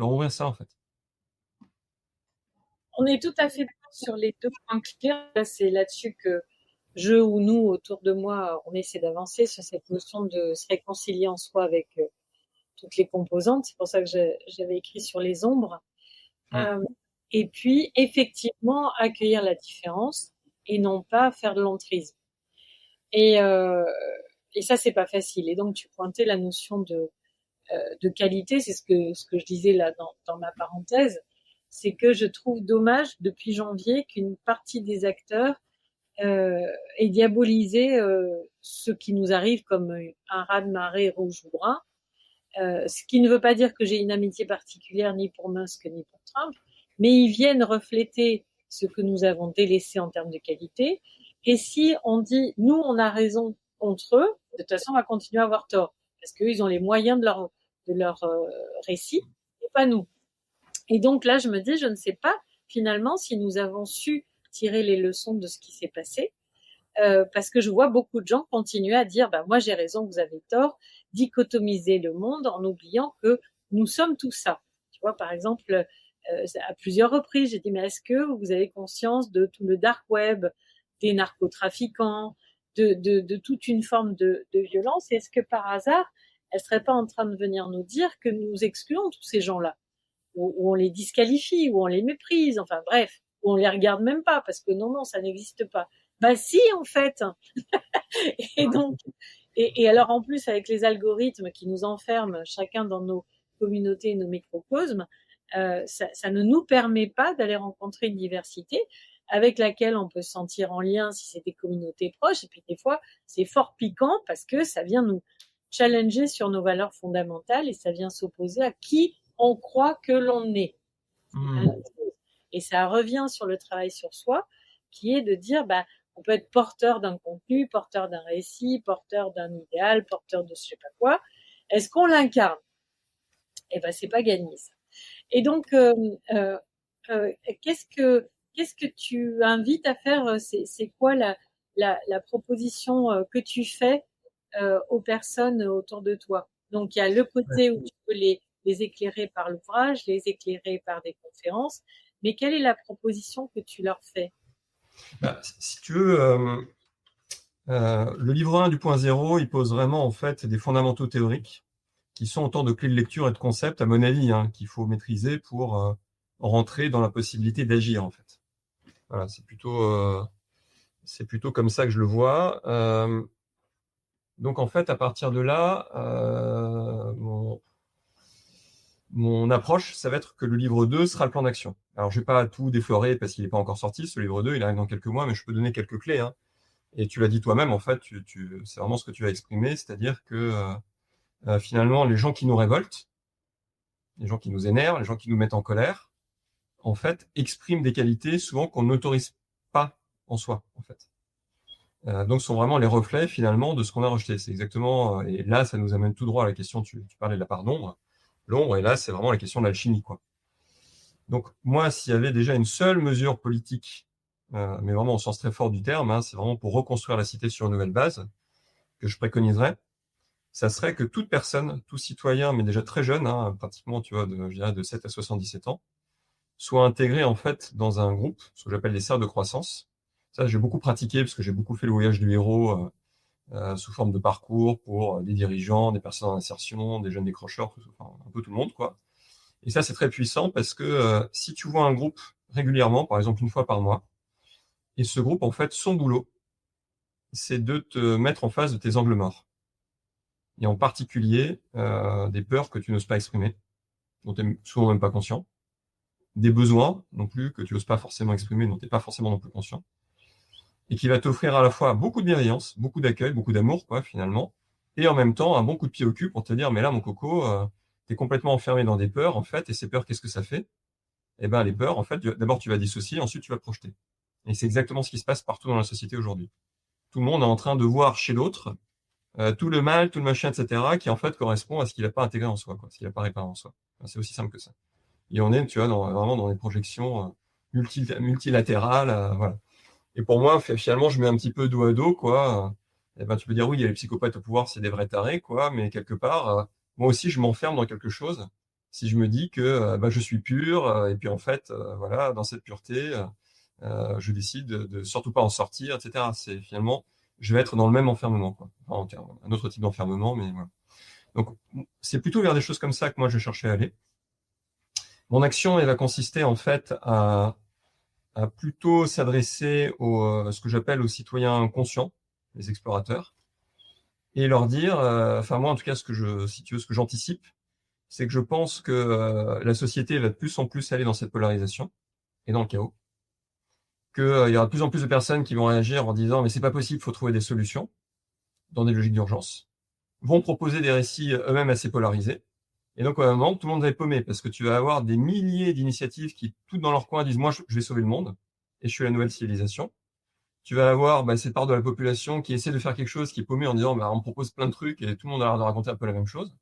ouvrir ça, en fait. On est tout à fait d'accord sur les 2 points clairs. C'est là-dessus que je ou nous, autour de moi, on essaie d'avancer sur cette notion de se réconcilier en soi avec toutes les composantes. C'est pour ça que j'avais écrit sur les ombres. Et puis, effectivement, accueillir la différence et non pas faire de l'entrisme. Et ça, c'est pas facile. Et donc, tu pointais la notion de qualité. C'est ce que je disais là dans ma parenthèse. C'est que je trouve dommage, depuis janvier, qu'une partie des acteurs ait diabolisé ce qui nous arrive comme un raz-de-marée rouge ou brun. Ce qui ne veut pas dire que j'ai une amitié particulière ni pour Musk ni pour Trump, mais ils viennent refléter ce que nous avons délaissé en termes de qualité. Et si on dit, nous, on a raison contre eux, de toute façon, on va continuer à avoir tort, parce qu'eux, ils ont les moyens de leur récit, et pas nous. Et donc là, je me dis, je ne sais pas, finalement, si nous avons su tirer les leçons de ce qui s'est passé, parce que je vois beaucoup de gens continuer à dire, moi j'ai raison, vous avez tort, dichotomiser le monde en oubliant que nous sommes tout ça. Tu vois, par exemple, à plusieurs reprises, j'ai dit, mais est-ce que vous avez conscience de tout le dark web, des narcotrafiquants, de toute une forme de violence, et est-ce que par hasard, elle serait pas en train de venir nous dire que nous excluons tous ces gens-là, ou on les disqualifie, ou on les méprise, enfin bref, ou on les regarde même pas, parce que non, ça n'existe pas. Si, en fait. Et donc, et alors en plus, avec les algorithmes qui nous enferment chacun dans nos communautés, nos microcosmes, ça ne nous permet pas d'aller rencontrer une diversité avec laquelle on peut se sentir en lien si c'est des communautés proches. Et puis des fois, c'est fort piquant parce que ça vient nous challenger sur nos valeurs fondamentales et ça vient s'opposer à qui on croit que l'on est. Et ça revient sur le travail sur soi, qui est de dire, on peut être porteur d'un contenu, porteur d'un récit, porteur d'un idéal, porteur de je sais pas quoi. Est-ce qu'on l'incarne? C'est pas gagné, ça. Et donc, qu'est-ce que tu invites à faire? C'est quoi la proposition que tu fais aux personnes autour de toi? Donc, il y a le côté où tu peux les éclairer par l'ouvrage, les éclairer par des conférences, mais quelle est la proposition que tu leur fais? Si tu veux, le livre 1 du point 0, il pose vraiment en fait des fondamentaux théoriques qui sont autant de clés de lecture et de concepts, à mon avis, qu'il faut maîtriser pour rentrer dans la possibilité d'agir en fait. Voilà, c'est plutôt comme ça que je le vois. Donc en fait, à partir de là, mon approche, ça va être que le livre 2 sera le plan d'action. Alors, je vais pas tout déflorer parce qu'il n'est pas encore sorti, ce livre 2, il arrive dans quelques mois, mais je peux donner quelques clés. Et tu l'as dit toi-même, en fait, c'est vraiment ce que tu as exprimé, c'est-à-dire que finalement, les gens qui nous révoltent, les gens qui nous énervent, les gens qui nous mettent en colère, en fait, expriment des qualités souvent qu'on n'autorise pas en soi, en fait. Donc, ce sont vraiment les reflets, finalement, de ce qu'on a rejeté. C'est exactement, et là, ça nous amène tout droit à la question, tu parlais de la part d'ombre. L'ombre, et là, c'est vraiment la question de l'alchimie, quoi. Donc, moi, s'il y avait déjà une seule mesure politique, mais vraiment au sens très fort du terme, c'est vraiment pour reconstruire la cité sur une nouvelle base, que je préconiserais, ça serait que toute personne, tout citoyen, mais déjà très jeune, pratiquement, tu vois, je dirais de 7 à 77 ans, soit intégré, en fait, dans un groupe, ce que j'appelle des cercles de croissance. Ça, j'ai beaucoup pratiqué, parce que j'ai beaucoup fait le voyage du héros, sous forme de parcours pour des dirigeants, des personnes en insertion, des jeunes décrocheurs, enfin, un peu tout le monde, quoi. Et ça, c'est très puissant parce que si tu vois un groupe régulièrement, par exemple une fois par mois, et ce groupe, en fait, son boulot, c'est de te mettre en face de tes angles morts. Et en particulier, des peurs que tu n'oses pas exprimer, dont tu n'es souvent même pas conscient, des besoins non plus que tu n'oses pas forcément exprimer, dont tu n'es pas forcément non plus conscient, et qui va t'offrir à la fois beaucoup de bienveillance, beaucoup d'accueil, beaucoup d'amour, quoi, finalement, et en même temps un bon coup de pied au cul pour te dire, mais là, mon coco, t'es complètement enfermé dans des peurs, en fait, et ces peurs, qu'est-ce que ça fait? Les peurs, en fait, d'abord, tu vas dissocier, ensuite, tu vas projeter. Et c'est exactement ce qui se passe partout dans la société aujourd'hui. tout le monde est en train de voir chez l'autre tout le mal, tout le machin, etc., qui en fait correspond à ce qu'il n'a pas intégré en soi, quoi, ce qu'il n'a pas réparé en soi. Enfin, c'est aussi simple que ça. Et on est, tu vois, vraiment dans des projections multilatérales, voilà. Et pour moi, finalement, je mets un petit peu dos à dos, quoi. Et ben, tu peux dire, oui, il y a les psychopathes au pouvoir, c'est des vrais tarés, quoi, mais quelque part, moi aussi, je m'enferme dans quelque chose si je me dis que je suis pur, et puis en fait, voilà, dans cette pureté, je décide de surtout pas en sortir, etc. C'est finalement, je vais être dans le même enfermement, quoi. Enfin, un autre type d'enfermement, mais voilà. Donc, c'est plutôt vers des choses comme ça que moi, je cherchais à aller. Mon action, elle va consister en fait à plutôt s'adresser ce que j'appelle aux citoyens conscients, les explorateurs, et leur dire, enfin moi en tout cas, si tu veux, ce que j'anticipe, c'est que je pense que la société va de plus en plus aller dans cette polarisation et dans le chaos, qu'il y aura de plus en plus de personnes qui vont réagir en disant mais c'est pas possible, il faut trouver des solutions dans des logiques d'urgence, vont proposer des récits eux-mêmes assez polarisés. Et donc, à un moment, tout le monde va être paumé parce que tu vas avoir des milliers d'initiatives qui, toutes dans leur coin, disent moi, je vais sauver le monde et je suis la nouvelle civilisation. Tu vas avoir cette part de la population qui essaie de faire quelque chose, qui est paumé en disant on me propose plein de trucs et tout le monde a l'air de raconter un peu la même chose.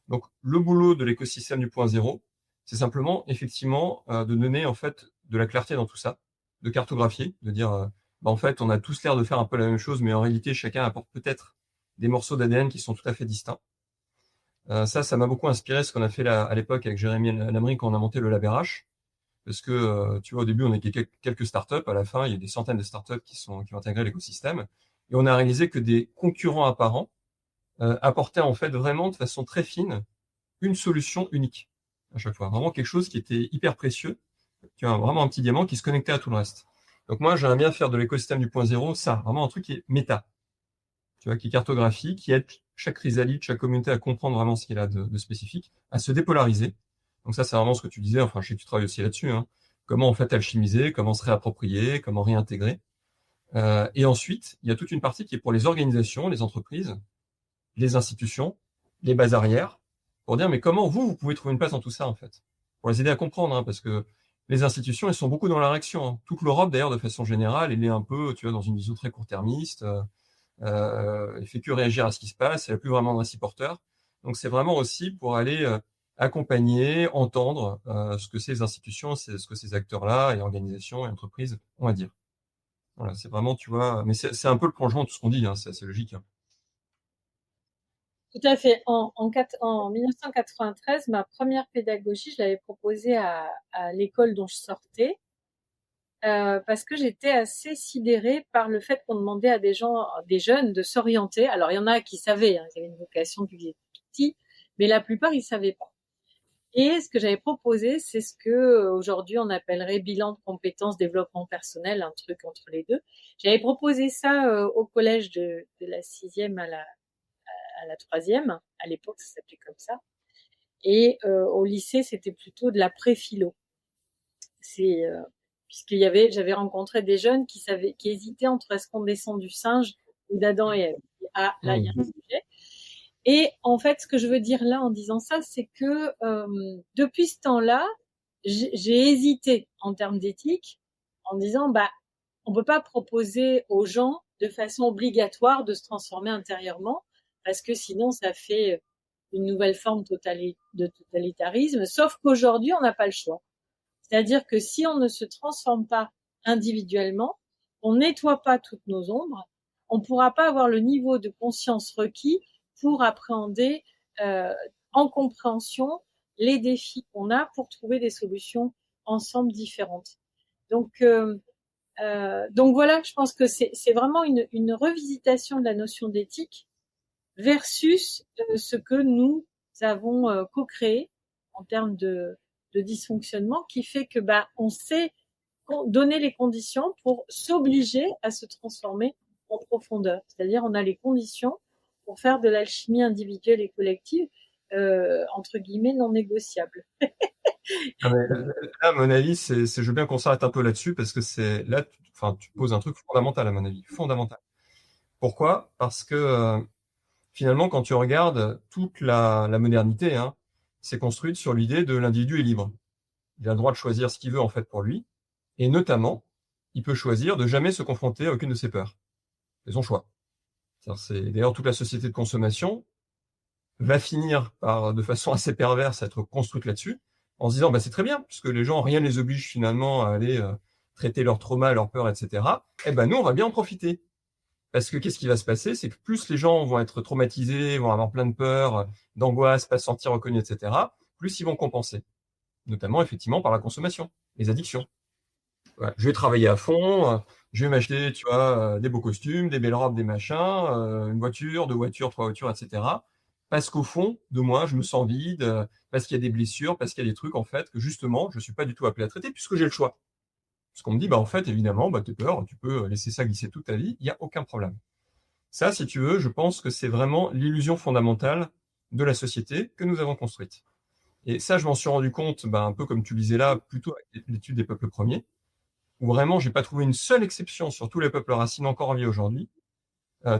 Donc, le boulot de l'écosystème du point zéro, c'est simplement, effectivement, de donner en fait de la clarté dans tout ça, de cartographier, de dire en fait, on a tous l'air de faire un peu la même chose, mais en réalité, chacun apporte peut-être des morceaux d'ADN qui sont tout à fait distincts. Ça m'a beaucoup inspiré ce qu'on a fait là, à l'époque avec Jérémy Lamry quand on a monté le LabRH. Parce que, tu vois, au début, on était quelques startups. À la fin, il y a des centaines de startups qui ont intégré l'écosystème. Et on a réalisé que des concurrents apparents apportaient en fait vraiment de façon très fine une solution unique à chaque fois. Vraiment quelque chose qui était hyper précieux. Tu vois, vraiment un petit diamant qui se connectait à tout le reste. Donc moi, j'aimerais bien faire de l'écosystème du point zéro ça, vraiment un truc qui est méta. Tu vois, qui cartographie, qui aide chaque chrysalide, chaque communauté à comprendre vraiment ce qu'il a de spécifique, à se dépolariser. Donc ça, c'est vraiment ce que tu disais, enfin, je sais que tu travailles aussi là-dessus, hein. Comment en fait alchimiser, comment se réapproprier, comment réintégrer. Et ensuite, il y a toute une partie qui est pour les organisations, les entreprises, les institutions, les bases arrières, pour dire mais comment vous pouvez trouver une place dans tout ça en fait, pour les aider à comprendre, hein, parce que les institutions, elles sont beaucoup dans la réaction, hein. Toute l'Europe d'ailleurs, de façon générale, elle est un peu, tu vois, dans une vision très court-termiste. Elle fait que réagir à ce qui se passe, elle n'a plus vraiment de récit porteur. Donc c'est vraiment aussi pour aller accompagner, entendre ce que ces institutions, ce que ces acteurs-là et organisations et entreprises ont à dire. Voilà, c'est vraiment, tu vois, mais c'est un peu le prolongement de tout ce qu'on dit, hein, c'est assez logique, hein. Tout à fait. En 1993, ma première pédagogie, je l'avais proposée à l'école dont je sortais, parce que j'étais assez sidérée par le fait qu'on demandait à des jeunes de s'orienter. Alors, il y en a qui savaient, hein, ils avaient une vocation depuis qu'ils étaient petits, mais la plupart, ils savaient pas. Et ce que j'avais proposé, c'est ce que aujourd'hui on appellerait bilan de compétences, développement personnel, un truc entre les deux. J'avais proposé ça au collège de la 6e à la 3e. À l'époque, ça s'appelait comme ça. Et au lycée, c'était plutôt de la pré-philo. J'avais rencontré des jeunes qui hésitaient entre est-ce qu'on descend du singe ou d'Adam et Ève. Ah, là, il y a un sujet. Et en fait, ce que je veux dire là en disant ça, c'est que depuis ce temps-là, j'ai hésité en termes d'éthique en disant on peut pas proposer aux gens de façon obligatoire de se transformer intérieurement parce que sinon ça fait une nouvelle forme de totalitarisme. Sauf qu'aujourd'hui, on n'a pas le choix. C'est-à-dire que si on ne se transforme pas individuellement, on nettoie pas toutes nos ombres, on pourra pas avoir le niveau de conscience requis pour appréhender en compréhension les défis qu'on a pour trouver des solutions ensemble différentes. Donc voilà, je pense que c'est vraiment une revisitation de la notion d'éthique versus ce que nous avons co-créé en termes de dysfonctionnement qui fait que on sait donner les conditions pour s'obliger à se transformer en profondeur. C'est-à-dire on a les conditions pour faire de l'alchimie individuelle et collective entre guillemets non négociable. Ah, mais là, à mon avis, je veux bien qu'on s'arrête un peu là-dessus parce que tu poses un truc fondamental à mon avis, fondamental. Pourquoi? Parce que finalement, quand tu regardes toute la modernité, hein, c'est construite sur l'idée de l'individu est libre. Il a le droit de choisir ce qu'il veut en fait pour lui, et notamment, il peut choisir de jamais se confronter à aucune de ses peurs. C'est son choix. D'ailleurs, toute la société de consommation va finir par, de façon assez perverse, être construite là-dessus, en se disant, bah, c'est très bien, puisque les gens, rien ne les oblige finalement à aller traiter leur trauma, leur peur, etc. Eh ben, nous, on va bien en profiter. Parce que qu'est-ce qui va se passer? C'est que plus les gens vont être traumatisés, vont avoir plein de peur, d'angoisse, pas se sentir reconnus, etc., plus ils vont compenser. Notamment, effectivement, par la consommation, les addictions. Voilà. Je vais travailler à fond, je vais m'acheter, tu vois, des beaux costumes, des belles robes, des machins, une voiture, deux voitures, trois voitures, etc. Parce qu'au fond de moi, je me sens vide, parce qu'il y a des blessures, parce qu'il y a des trucs, en fait, que justement, je suis pas du tout appelé à traiter, puisque j'ai le choix. Parce qu'on me dit, bah, en fait, évidemment, bah, t'es peur, tu peux laisser ça glisser toute ta vie, il n'y a aucun problème. Ça, si tu veux, je pense que c'est vraiment l'illusion fondamentale de la société que nous avons construite. Et ça, je m'en suis rendu compte, bah, un peu comme tu disais là, plutôt avec l'étude des peuples premiers, où vraiment, j'ai pas trouvé une seule exception sur tous les peuples racines encore en vie aujourd'hui.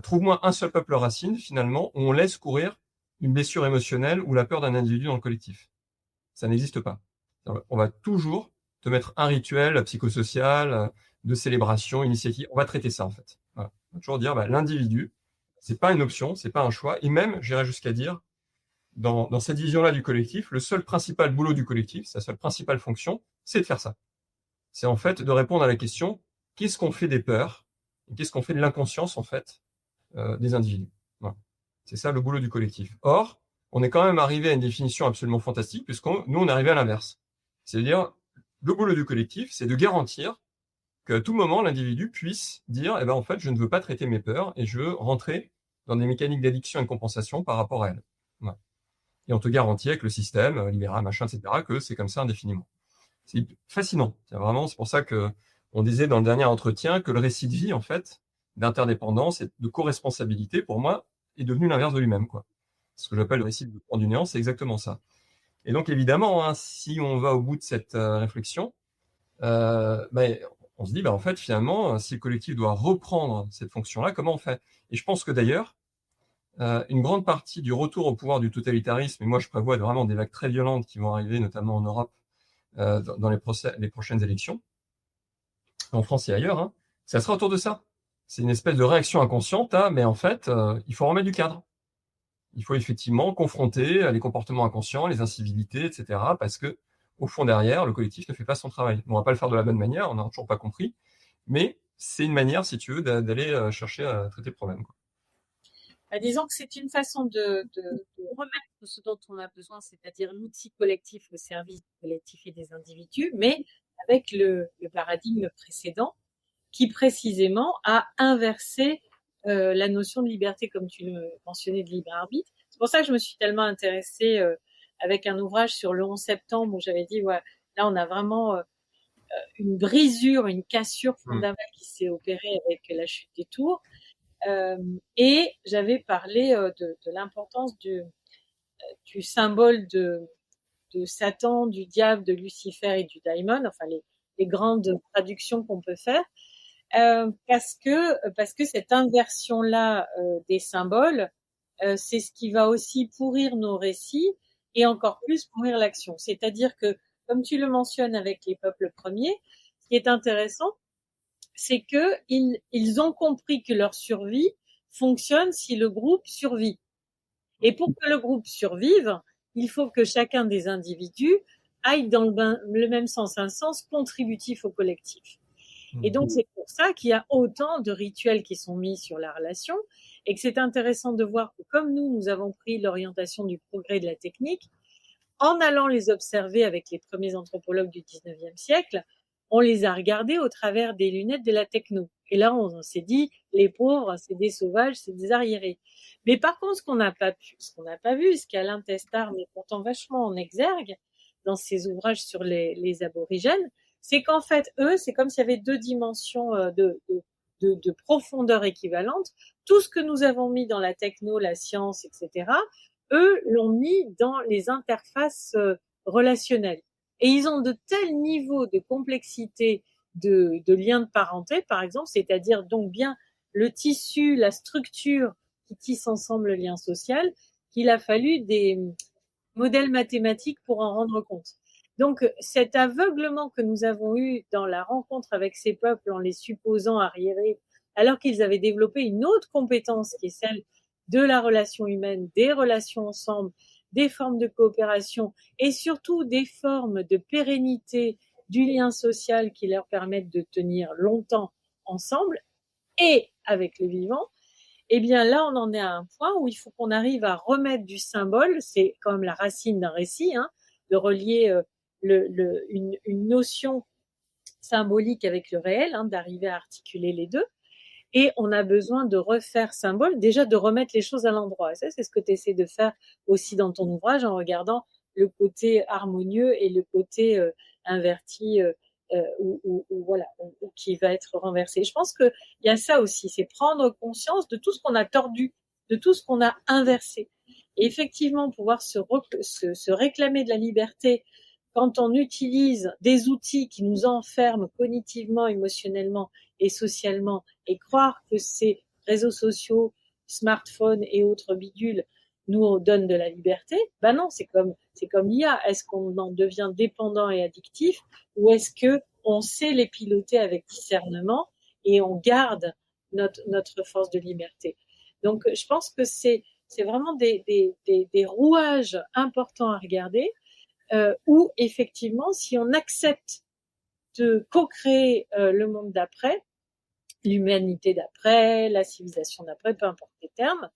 Trouve-moi un seul peuple racine, finalement, où on laisse courir une blessure émotionnelle ou la peur d'un individu dans le collectif. Ça n'existe pas. On va toujours te mettre un rituel psychosocial, de célébration, initiative. On va traiter ça, en fait. Voilà. On va toujours dire, bah, l'individu, c'est pas une option, c'est pas un choix. Et même, j'irais jusqu'à dire, dans cette vision-là du collectif, le seul principal boulot du collectif, sa seule principale fonction, c'est de faire ça. C'est en fait de répondre à la question, qu'est-ce qu'on fait des peurs et qu'est-ce qu'on fait de l'inconscience, en fait, des individus. Voilà. C'est ça le boulot du collectif. Or, on est quand même arrivé à une définition absolument fantastique, puisqu'on nous, on est arrivé à l'inverse. C'est-à-dire, le boulot du collectif, c'est de garantir qu'à tout moment, l'individu puisse dire, eh ben, en fait, je ne veux pas traiter mes peurs et je veux rentrer dans des mécaniques d'addiction et de compensation par rapport à elles. Voilà. Et on te garantit avec le système, libéral, machin, etc., que c'est comme ça indéfiniment. C'est fascinant. C'est pour ça que on disait dans le dernier entretien que le récit de vie, en fait, d'interdépendance et de co-responsabilité, pour moi, est devenu l'inverse de lui-même, quoi. Ce que j'appelle le récit de Point du néant, c'est exactement ça. Et donc, évidemment, hein, si on va au bout de cette réflexion, on se dit, bah, en fait, finalement, si le collectif doit reprendre cette fonction-là, comment on fait? Et je pense que d'ailleurs, une grande partie du retour au pouvoir du totalitarisme, et moi je prévois vraiment des vagues très violentes qui vont arriver, notamment en Europe, dans les prochaines élections, en France et ailleurs, hein, ça sera autour de ça. C'est une espèce de réaction inconsciente, hein, mais en fait, il faut remettre du cadre. Il faut effectivement confronter les comportements inconscients, les incivilités, etc., parce que au fond derrière, le collectif ne fait pas son travail. On va pas le faire de la bonne manière, on n'a toujours pas compris, mais c'est une manière, si tu veux, d'aller chercher à traiter le problème, quoi. Disons que c'est une façon de remettre ce dont on a besoin, c'est-à-dire l'outil collectif au service du collectif et des individus, mais avec le paradigme précédent qui précisément a inversé la notion de liberté, comme tu le mentionnais, de libre arbitre. C'est pour ça que je me suis tellement intéressée avec un ouvrage sur le 11 septembre où j'avais dit, ouais, là on a vraiment une brisure, une cassure fondamentale qui s'est opérée avec la chute des tours. Et j'avais parlé de l'importance du symbole de Satan, du diable, de Lucifer et du daimon, enfin les grandes traductions qu'on peut faire, parce que cette inversion-là des symboles, c'est ce qui va aussi pourrir nos récits et encore plus pourrir l'action. C'est-à-dire que, comme tu le mentionnes avec les peuples premiers, ce qui est intéressant, c'est que ils ont compris que leur survie fonctionne si le groupe survit. Et pour que le groupe survive, il faut que chacun des individus aille dans le même sens, un sens contributif au collectif. Et donc, c'est pour ça qu'il y a autant de rituels qui sont mis sur la relation et que c'est intéressant de voir que comme nous avons pris l'orientation du progrès de la technique, en allant les observer avec les premiers anthropologues du 19e siècle, on les a regardés au travers des lunettes de la techno. Et là, on s'est dit, les pauvres, c'est des sauvages, c'est des arriérés. Mais par contre, ce qu'on n'a pas vu, ce qu'Alain Testard met pourtant vachement en exergue dans ses ouvrages sur les aborigènes, c'est qu'en fait, eux, c'est comme s'il y avait deux dimensions de profondeur équivalente. Tout ce que nous avons mis dans la techno, la science, etc., eux l'ont mis dans les interfaces relationnelles. Et ils ont de tels niveaux de complexité de liens de parenté, par exemple, c'est-à-dire donc bien le tissu, la structure qui tisse ensemble le lien social, qu'il a fallu des modèles mathématiques pour en rendre compte. Donc, cet aveuglement que nous avons eu dans la rencontre avec ces peuples en les supposant arriérés alors qu'ils avaient développé une autre compétence qui est celle de la relation humaine, des relations ensemble, des formes de coopération et surtout des formes de pérennité du lien social qui leur permettent de tenir longtemps ensemble et avec le vivant. Eh bien là, on en est à un point où il faut qu'on arrive à remettre du symbole, c'est quand même la racine d'un récit, de relier une notion symbolique avec le réel, d'arriver à articuler les deux. Et on a besoin de refaire symbole, déjà de remettre les choses à l'endroit. Et ça, c'est ce que tu essaies de faire aussi dans ton ouvrage en regardant le côté harmonieux et le côté inverti voilà, qui va être renversé. Je pense qu'il y a ça aussi, c'est prendre conscience de tout ce qu'on a tordu, de tout ce qu'on a inversé. Et effectivement, pouvoir se réclamer de la liberté quand on utilise des outils qui nous enferment cognitivement, émotionnellement et socialement, et croire que ces réseaux sociaux, smartphones et autres bidules nous donnent de la liberté, ben non, c'est comme l'IA. Est-ce qu'on en devient dépendant et addictif, ou est-ce que on sait les piloter avec discernement et on garde notre force de liberté? Donc, je pense que c'est vraiment des rouages importants à regarder, où effectivement, si on accepte de co-créer le monde d'après, l'humanité d'après, la civilisation d'après, peu importe les termes,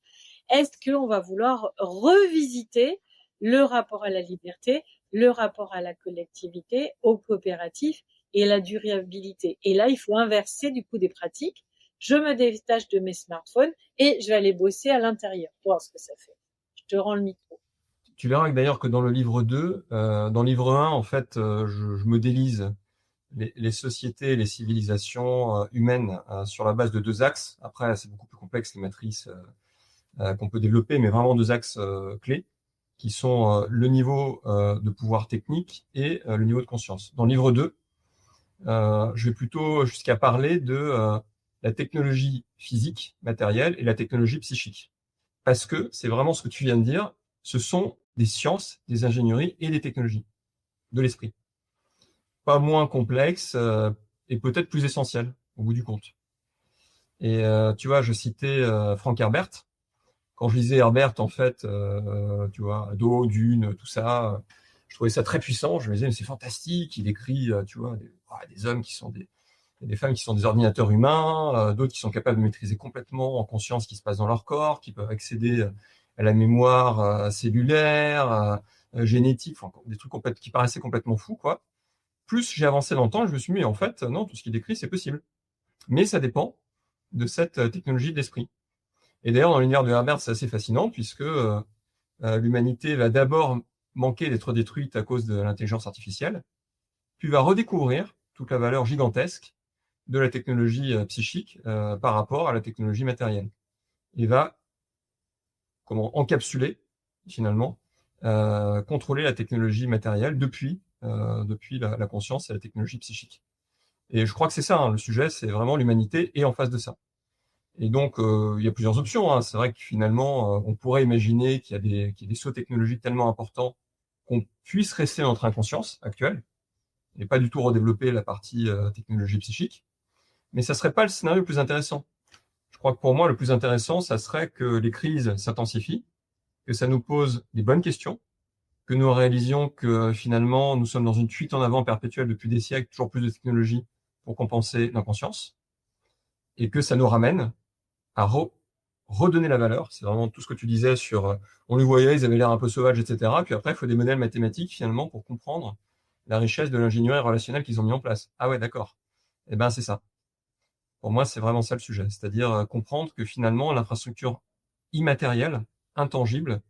est-ce qu'on va vouloir revisiter le rapport à la liberté, le rapport à la collectivité, au coopératif et la durabilité? Et là, il faut inverser du coup des pratiques. Je me détache de mes smartphones et je vais aller bosser à l'intérieur pour voir ce que ça fait. Je te rends le micro. Tu verras d'ailleurs que dans le livre 2, dans le livre 1, en fait, je modélise les sociétés, les civilisations humaines sur la base de 2 axes. Après, c'est beaucoup plus complexe, les matrices qu'on peut développer, mais vraiment 2 axes clés, qui sont le niveau de pouvoir technique et le niveau de conscience. Dans le livre 2, je vais plutôt jusqu'à parler de la technologie physique, matérielle, et la technologie psychique. Parce que c'est vraiment ce que tu viens de dire, ce sont des sciences, des ingénieries et des technologies de l'esprit. Pas moins complexes et peut-être plus essentielles au bout du compte. Et tu vois, je citais Frank Herbert. Quand je lisais Herbert, en fait, tu vois, Do, Dune, tout ça, je trouvais ça très puissant. Je me disais, mais c'est fantastique. Il écrit, tu vois, des hommes qui sont des femmes qui sont des ordinateurs humains, d'autres qui sont capables de maîtriser complètement en conscience ce qui se passe dans leur corps, qui peuvent accéder à la mémoire cellulaire, génétique, enfin, des trucs qui paraissaient complètement fous, quoi. Plus j'ai avancé dans le temps, je me suis dit, mais en fait, non, tout ce qu'il décrit, c'est possible. Mais ça dépend de cette technologie de l'esprit. Et d'ailleurs, dans l'univers de Herbert, c'est assez fascinant, puisque l'humanité va d'abord manquer d'être détruite à cause de l'intelligence artificielle, puis va redécouvrir toute la valeur gigantesque de la technologie psychique par rapport à la technologie matérielle. Et va encapsuler, finalement, contrôler la technologie matérielle depuis la conscience et la technologie psychique. Et je crois que c'est ça, le sujet, c'est vraiment l'humanité est en face de ça. Et donc, il y a plusieurs options. C'est vrai que finalement, on pourrait imaginer qu'il y a des sauts technologiques tellement importants qu'on puisse rester dans notre inconscience actuelle et pas du tout redévelopper la partie technologie psychique. Mais ça serait pas le scénario le plus intéressant. Je crois que pour moi, le plus intéressant, ça serait que les crises s'intensifient, que ça nous pose des bonnes questions, que nous réalisions que finalement, nous sommes dans une fuite en avant perpétuelle depuis des siècles, toujours plus de technologie pour compenser l'inconscience, et que ça nous ramène à redonner la valeur. C'est vraiment tout ce que tu disais sur on les voyait, ils avaient l'air un peu sauvages, etc. Puis après, il faut des modèles mathématiques finalement pour comprendre la richesse de l'ingénierie relationnelle qu'ils ont mis en place. Ah ouais, d'accord. Eh ben, c'est ça. Pour moi, c'est vraiment ça le sujet. C'est-à-dire comprendre que finalement, l'infrastructure immatérielle, intangible,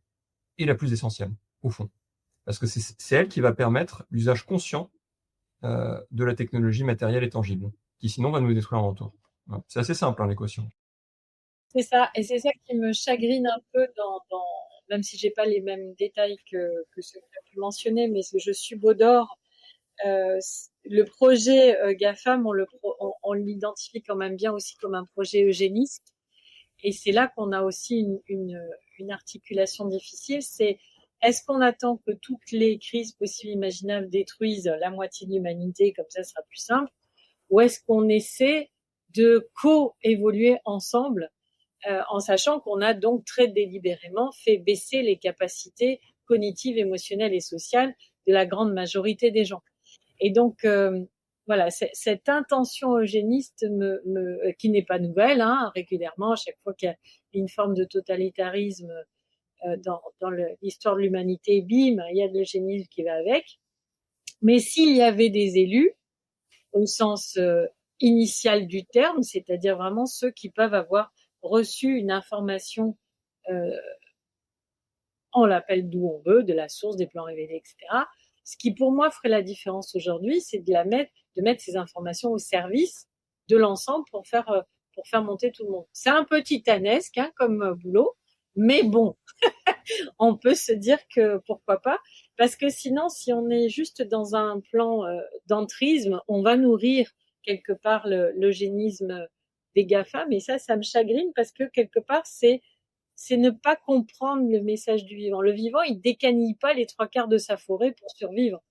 est la plus essentielle, au fond. Parce que c'est elle qui va permettre l'usage conscient de la technologie matérielle et tangible, qui sinon va nous détruire en retour. Voilà. C'est assez simple, l'équation. C'est ça, et c'est ça qui me chagrine un peu même si j'ai pas les mêmes détails que ceux que tu as pu mentionner, mais je subodore le projet GAFAM, on l'identifie quand même bien aussi comme un projet eugéniste, et c'est là qu'on a aussi une articulation difficile. C'est est-ce qu'on attend que toutes les crises possibles imaginables détruisent la moitié de l'humanité, comme ça sera plus simple, ou est-ce qu'on essaie de co-évoluer ensemble, en sachant qu'on a donc très délibérément fait baisser les capacités cognitives, émotionnelles et sociales de la grande majorité des gens. Et donc, voilà, cette intention eugéniste qui n'est pas nouvelle, hein, régulièrement, à chaque fois qu'il y a une forme de totalitarisme dans l'histoire de l'humanité, bim, il y a de l'eugénisme qui va avec. Mais s'il y avait des élus, au sens initial du terme, c'est-à-dire vraiment ceux qui peuvent avoir reçu une information, on l'appelle d'où on veut, de la source, des plans révélés, etc. Ce qui pour moi ferait la différence aujourd'hui, c'est de mettre ces informations au service de l'ensemble pour faire monter tout le monde. C'est un peu titanesque hein, comme boulot, mais bon, on peut se dire que pourquoi pas, parce que sinon, si on est juste dans un plan d'entrisme, on va nourrir quelque part l'eugénisme des GAFA, mais ça me chagrine parce que quelque part, c'est ne pas comprendre le message du vivant. Le vivant, il décanille pas les 3/4 de sa forêt pour survivre.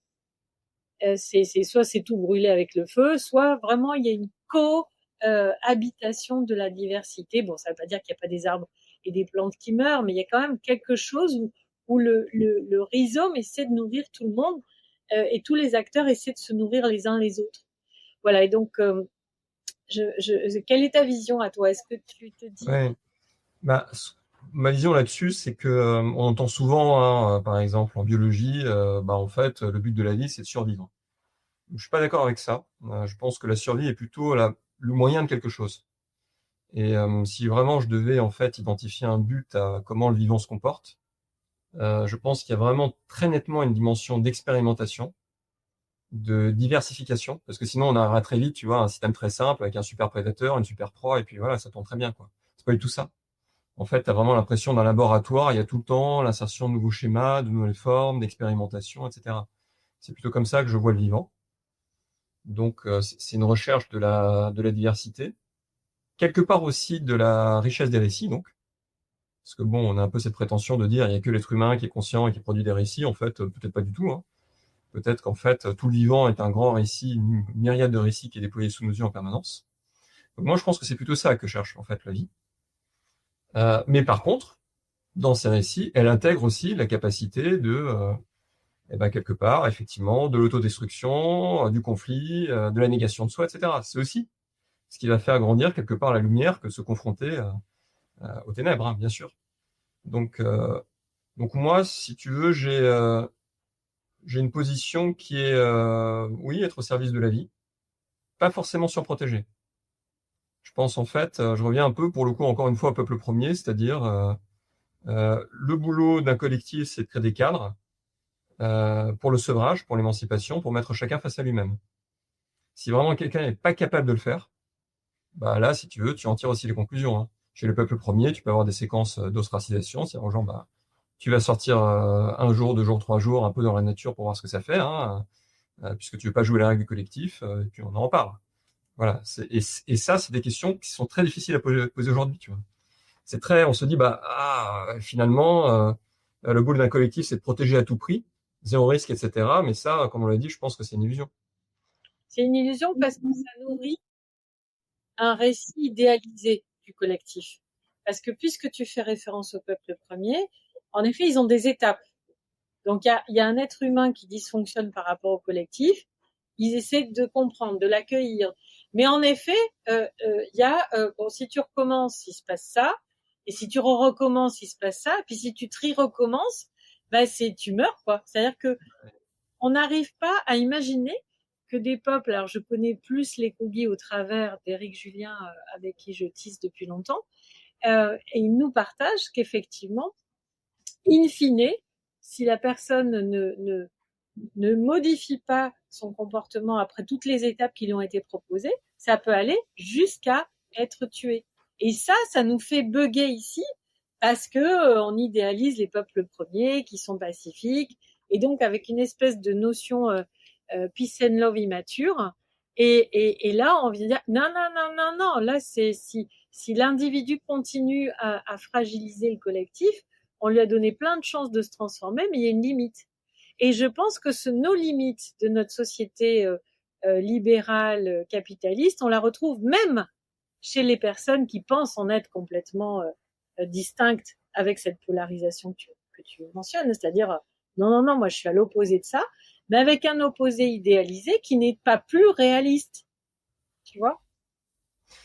C'est soit c'est tout brûlé avec le feu, soit vraiment il y a une cohabitation de la diversité. Bon, ça veut pas dire qu'il n'y a pas des arbres et des plantes qui meurent, mais il y a quand même quelque chose où le rhizome essaie de nourrir tout le monde et tous les acteurs essaient de se nourrir les uns les autres. Voilà, et donc, quelle est ta vision à toi? Est-ce que tu te dis... Ouais. Bah, ma vision là-dessus, c'est que on entend souvent, hein, par exemple en biologie, en fait, le but de la vie, c'est de survivre. Je suis pas d'accord avec ça. Je pense que la survie est plutôt le moyen de quelque chose. Et si vraiment je devais en fait identifier un but à comment le vivant se comporte, je pense qu'il y a vraiment très nettement une dimension d'expérimentation, de diversification, parce que sinon on arrivera très vite, tu vois, un système très simple avec un super prédateur, une super proie, et puis voilà, ça tourne très bien, quoi. C'est pas du tout ça. En fait, tu as vraiment l'impression d'un laboratoire, il y a tout le temps l'insertion de nouveaux schémas, de nouvelles formes, d'expérimentation, etc. C'est plutôt comme ça que je vois le vivant. Donc, c'est une recherche de la diversité, quelque part aussi de la richesse des récits, donc. Parce que bon, on a un peu cette prétention de dire il y a que l'être humain qui est conscient et qui produit des récits. En fait, peut-être pas du tout, hein. Peut-être qu'en fait, tout le vivant est un grand récit, une myriade de récits qui est déployé sous nos yeux en permanence. Donc moi, je pense que c'est plutôt ça que cherche en fait la vie. Mais par contre, dans ces récits, elle intègre aussi la capacité de, quelque part, effectivement, de l'autodestruction, du conflit, de la négation de soi, etc. C'est aussi ce qui va faire grandir quelque part la lumière que se confronter aux ténèbres, hein, bien sûr. Donc moi, si tu veux, j'ai une position qui est, oui, être au service de la vie, pas forcément surprotéger. Je pense en fait, je reviens un peu pour le coup encore une fois au peuple premier, c'est-à-dire le boulot d'un collectif, c'est de créer des cadres pour le sevrage, pour l'émancipation, pour mettre chacun face à lui-même. Si vraiment quelqu'un n'est pas capable de le faire, bah là, si tu veux, tu en tires aussi les conclusions, hein. Chez le peuple premier, tu peux avoir des séquences d'ostracisation, c'est-à-dire aux gens, bah, tu vas sortir un jour, 2 jours, 3 jours, un peu dans la nature pour voir ce que ça fait, hein, puisque tu veux pas jouer la règle du collectif, et puis on en reparle. Voilà. Et ça, c'est des questions qui sont très difficiles à poser aujourd'hui, tu vois. C'est très, on se dit, finalement, le goal d'un collectif, c'est de protéger à tout prix, zéro risque, etc. Mais ça, comme on l'a dit, je pense que c'est une illusion. C'est une illusion parce que ça nourrit un récit idéalisé du collectif. Parce que puisque tu fais référence au peuple premier, en effet, ils ont des étapes. Donc, il y a un être humain qui dysfonctionne par rapport au collectif. Ils essaient de comprendre, de l'accueillir. Mais en effet, si tu recommences, il se passe ça. Et si tu recommences, il se passe ça. Et puis si tu recommences, tu meurs, quoi. C'est-à-dire que on n'arrive pas à imaginer que des peuples, alors je connais plus les Kogi au travers d'Éric Julien, avec qui je tisse depuis longtemps, et il nous partage qu'effectivement, in fine, si la personne ne modifie pas son comportement après toutes les étapes qui lui ont été proposées, ça peut aller jusqu'à être tué. Et ça nous fait bugger ici parce que on idéalise les peuples premiers qui sont pacifiques et donc avec une espèce de notion peace and love immature. Et là, on vient dire non. Là, c'est si l'individu continue à fragiliser le collectif, on lui a donné plein de chances de se transformer, mais il y a une limite. Et je pense que nos limites de notre société libérale, capitaliste, on la retrouve même chez les personnes qui pensent en être complètement distinctes avec cette polarisation que tu mentionnes, c'est-à-dire non, moi je suis à l'opposé de ça, mais avec un opposé idéalisé qui n'est pas plus réaliste, tu vois.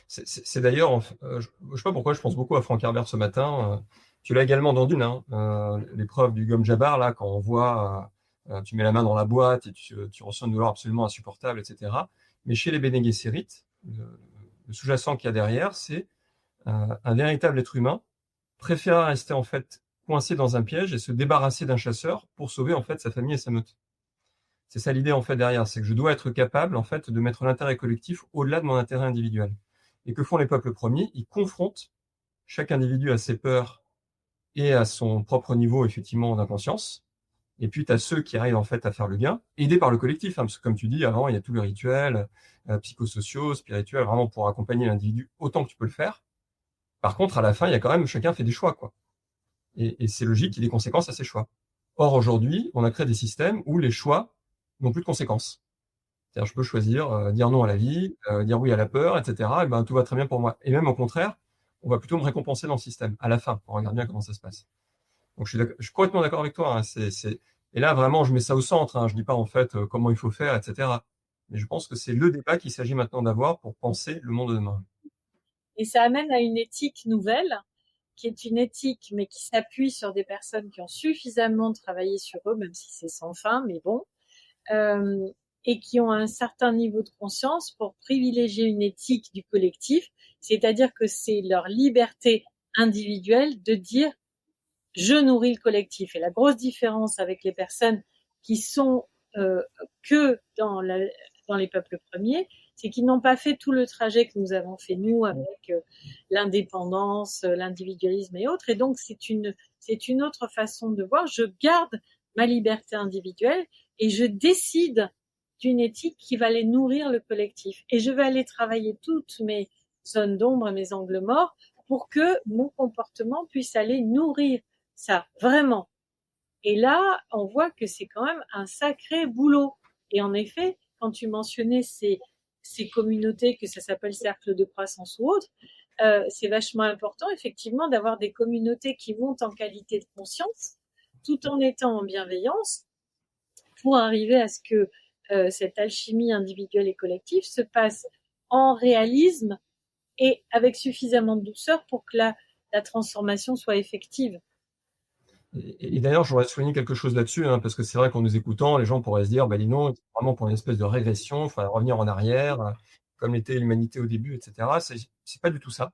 C'est d'ailleurs, je sais pas pourquoi, je pense beaucoup à Frank Herbert ce matin. Tu l'as également dans Dune, hein, l'épreuve du gomme Jabbar, là, quand on voit, tu mets la main dans la boîte et tu ressens une douleur absolument insupportable, etc. Mais chez les Bene Gesserit, le sous-jacent qu'il y a derrière, c'est un véritable être humain préfère rester en fait coincé dans un piège et se débarrasser d'un chasseur pour sauver en fait sa famille et sa meute. C'est ça l'idée en fait derrière, c'est que je dois être capable en fait de mettre l'intérêt collectif au-delà de mon intérêt individuel. Et que font les peuples premiers? Ils confrontent chaque individu à ses peurs et à son propre niveau effectivement d'inconscience. Et puis tu as ceux qui arrivent en fait à faire le gain, aidés par le collectif, hein, parce que comme tu dis, avant il y a tous les rituels psychosociaux, spirituels, vraiment pour accompagner l'individu autant que tu peux le faire. Par contre, à la fin, il y a quand même chacun fait des choix, quoi. Et c'est logique qu'il y ait des conséquences à ces choix. Or aujourd'hui, on a créé des systèmes où les choix n'ont plus de conséquences. C'est-à-dire, je peux choisir dire non à la vie, dire oui à la peur, etc. Et ben tout va très bien pour moi. Et même au contraire, on va plutôt me récompenser dans le système à la fin. On regarde bien comment ça se passe. Donc je suis complètement d'accord avec toi, hein. Et là vraiment, je mets ça au centre, hein. Je dis pas en fait comment il faut faire, etc. Mais je pense que c'est le débat qu'il s'agit maintenant d'avoir pour penser le monde de demain. Et ça amène à une éthique nouvelle, qui est une éthique, mais qui s'appuie sur des personnes qui ont suffisamment travaillé sur eux, même si c'est sans fin, mais bon, et qui ont un certain niveau de conscience pour privilégier une éthique du collectif, c'est-à-dire que c'est leur liberté individuelle de dire je nourris le collectif. Et la grosse différence avec les personnes qui sont que dans les peuples premiers, c'est qu'ils n'ont pas fait tout le trajet que nous avons fait nous avec l'indépendance, l'individualisme et autres. Et donc c'est une autre façon de voir. Je garde ma liberté individuelle et je décide d'une éthique qui va aller nourrir le collectif. Et je vais aller travailler toutes mes zones d'ombre, mes angles morts, pour que mon comportement puisse aller nourrir ça, vraiment. Et là, on voit que c'est quand même un sacré boulot. Et en effet, quand tu mentionnais ces communautés, que ça s'appelle cercle de croissance ou autre, c'est vachement important, effectivement, d'avoir des communautés qui montent en qualité de conscience, tout en étant en bienveillance, pour arriver à ce que cette alchimie individuelle et collective se passe en réalisme et avec suffisamment de douceur pour que la transformation soit effective. Et d'ailleurs, j'aurais souligné quelque chose là-dessus, hein, parce que c'est vrai qu'en nous écoutant, les gens pourraient se dire, bah, dis non, c'est vraiment pour une espèce de régression, il faudrait revenir en arrière, comme l'était l'humanité au début, etc. C'est pas du tout ça.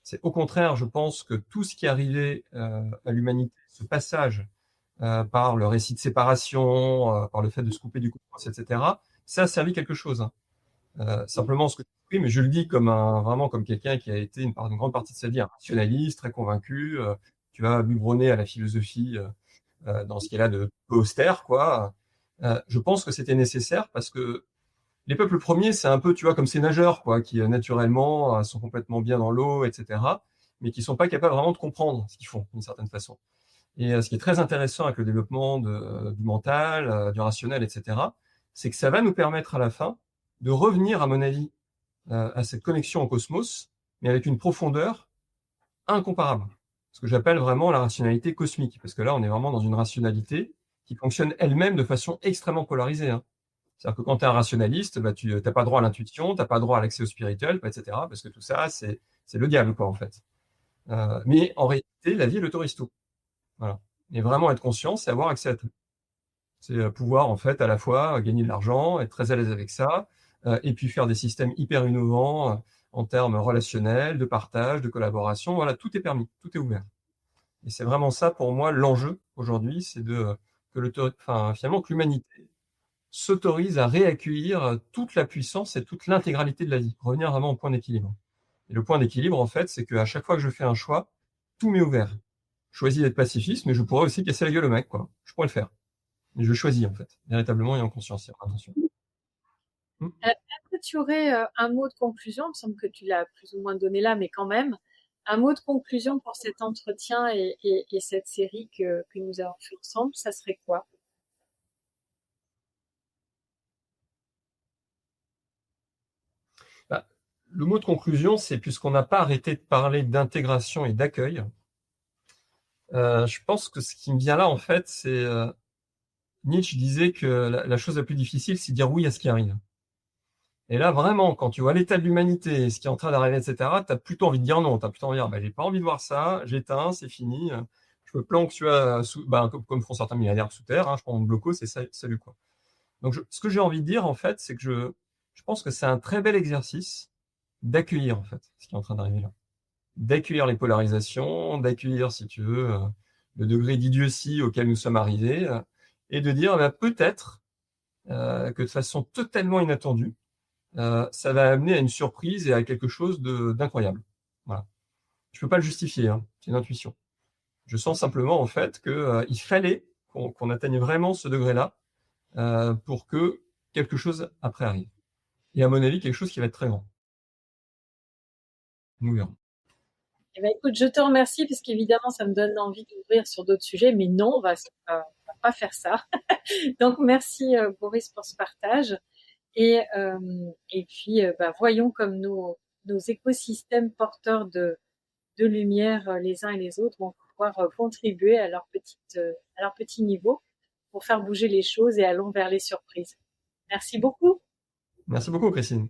C'est au contraire, je pense que tout ce qui est arrivé à l'humanité, ce passage par le récit de séparation, par le fait de se couper du cosmos, etc., ça a servi quelque chose, hein. Simplement, ce que oui, mais je le dis comme vraiment comme quelqu'un qui a été une grande partie de sa vie un rationaliste, très convaincu. Tu vas biberonner à la philosophie dans ce qui est là de peu austère, quoi. Je pense que c'était nécessaire parce que les peuples premiers, c'est un peu, tu vois, comme ces nageurs, quoi, qui naturellement sont complètement bien dans l'eau, etc., mais qui sont pas capables vraiment de comprendre ce qu'ils font d'une certaine façon. Et ce qui est très intéressant avec le développement du mental, du rationnel, etc., c'est que ça va nous permettre à la fin de revenir, à mon avis, à cette connexion au cosmos, mais avec une profondeur incomparable. Ce que j'appelle vraiment la rationalité cosmique, parce que là, on est vraiment dans une rationalité qui fonctionne elle-même de façon extrêmement polarisée, hein. C'est-à-dire que quand tu es un rationaliste, bah, tu n'as pas droit à l'intuition, tu n'as pas droit à l'accès au spirituel, etc., parce que tout ça, c'est le diable, quoi, en fait. Mais en réalité, la vie, elle autorise tout. Voilà. Et vraiment être conscient, c'est avoir accès à tout. C'est pouvoir, en fait, à la fois gagner de l'argent, être très à l'aise avec ça, et puis faire des systèmes hyper innovants en termes relationnels, de partage, de collaboration. Voilà, tout est permis, tout est ouvert. Et c'est vraiment ça, pour moi, l'enjeu aujourd'hui, c'est finalement, que l'humanité s'autorise à réaccueillir toute la puissance et toute l'intégralité de la vie. Revenir vraiment au point d'équilibre. Et le point d'équilibre, en fait, c'est qu'à chaque fois que je fais un choix, tout m'est ouvert. Je choisis d'être pacifiste, mais je pourrais aussi casser la gueule au mec, quoi. Je pourrais le faire. Mais je choisis, en fait, véritablement et en conscience et en attention. Est-ce que tu aurais un mot de conclusion? Il me semble que tu l'as plus ou moins donné là, mais quand même, un mot de conclusion pour cet entretien et cette série que nous avons fait ensemble, ça serait quoi? Bah, le mot de conclusion, c'est puisqu'on n'a pas arrêté de parler d'intégration et d'accueil, je pense que ce qui me vient là, en fait, c'est Nietzsche disait que la chose la plus difficile, c'est de dire oui à ce qui arrive. Et là, vraiment, quand tu vois l'état de l'humanité, ce qui est en train d'arriver, etc., t'as plutôt envie de dire non. T'as plutôt envie de dire, bah, j'ai pas envie de voir ça, j'éteins, c'est fini. Je me planque, tu vois, comme font certains milliardaires sous terre, hein, je prends mon bloco, c'est ça, salut, quoi. Donc, ce que j'ai envie de dire, en fait, c'est que je pense que c'est un très bel exercice d'accueillir, en fait, ce qui est en train d'arriver là. D'accueillir les polarisations, d'accueillir, si tu veux, le degré d'idiotie auquel nous sommes arrivés, et de dire, bah, peut-être que de façon totalement inattendue, ça va amener à une surprise et à quelque chose d'incroyable. Voilà. Je peux pas le justifier, hein, c'est une intuition. Je sens simplement en fait que il fallait qu'on atteigne vraiment ce degré-là pour que quelque chose après arrive. Et à mon avis, quelque chose qui va être très grand. Nous verrons. Eh ben, écoute, je te remercie parce qu'évidemment, ça me donne envie d'ouvrir sur d'autres sujets, mais non, on va pas faire ça. Donc, merci Boris pour ce partage. Et puis, voyons comme nos écosystèmes porteurs de lumière, les uns et les autres, vont pouvoir contribuer à à leur petit niveau pour faire bouger les choses et allons vers les surprises. Merci beaucoup. Merci beaucoup, Christine.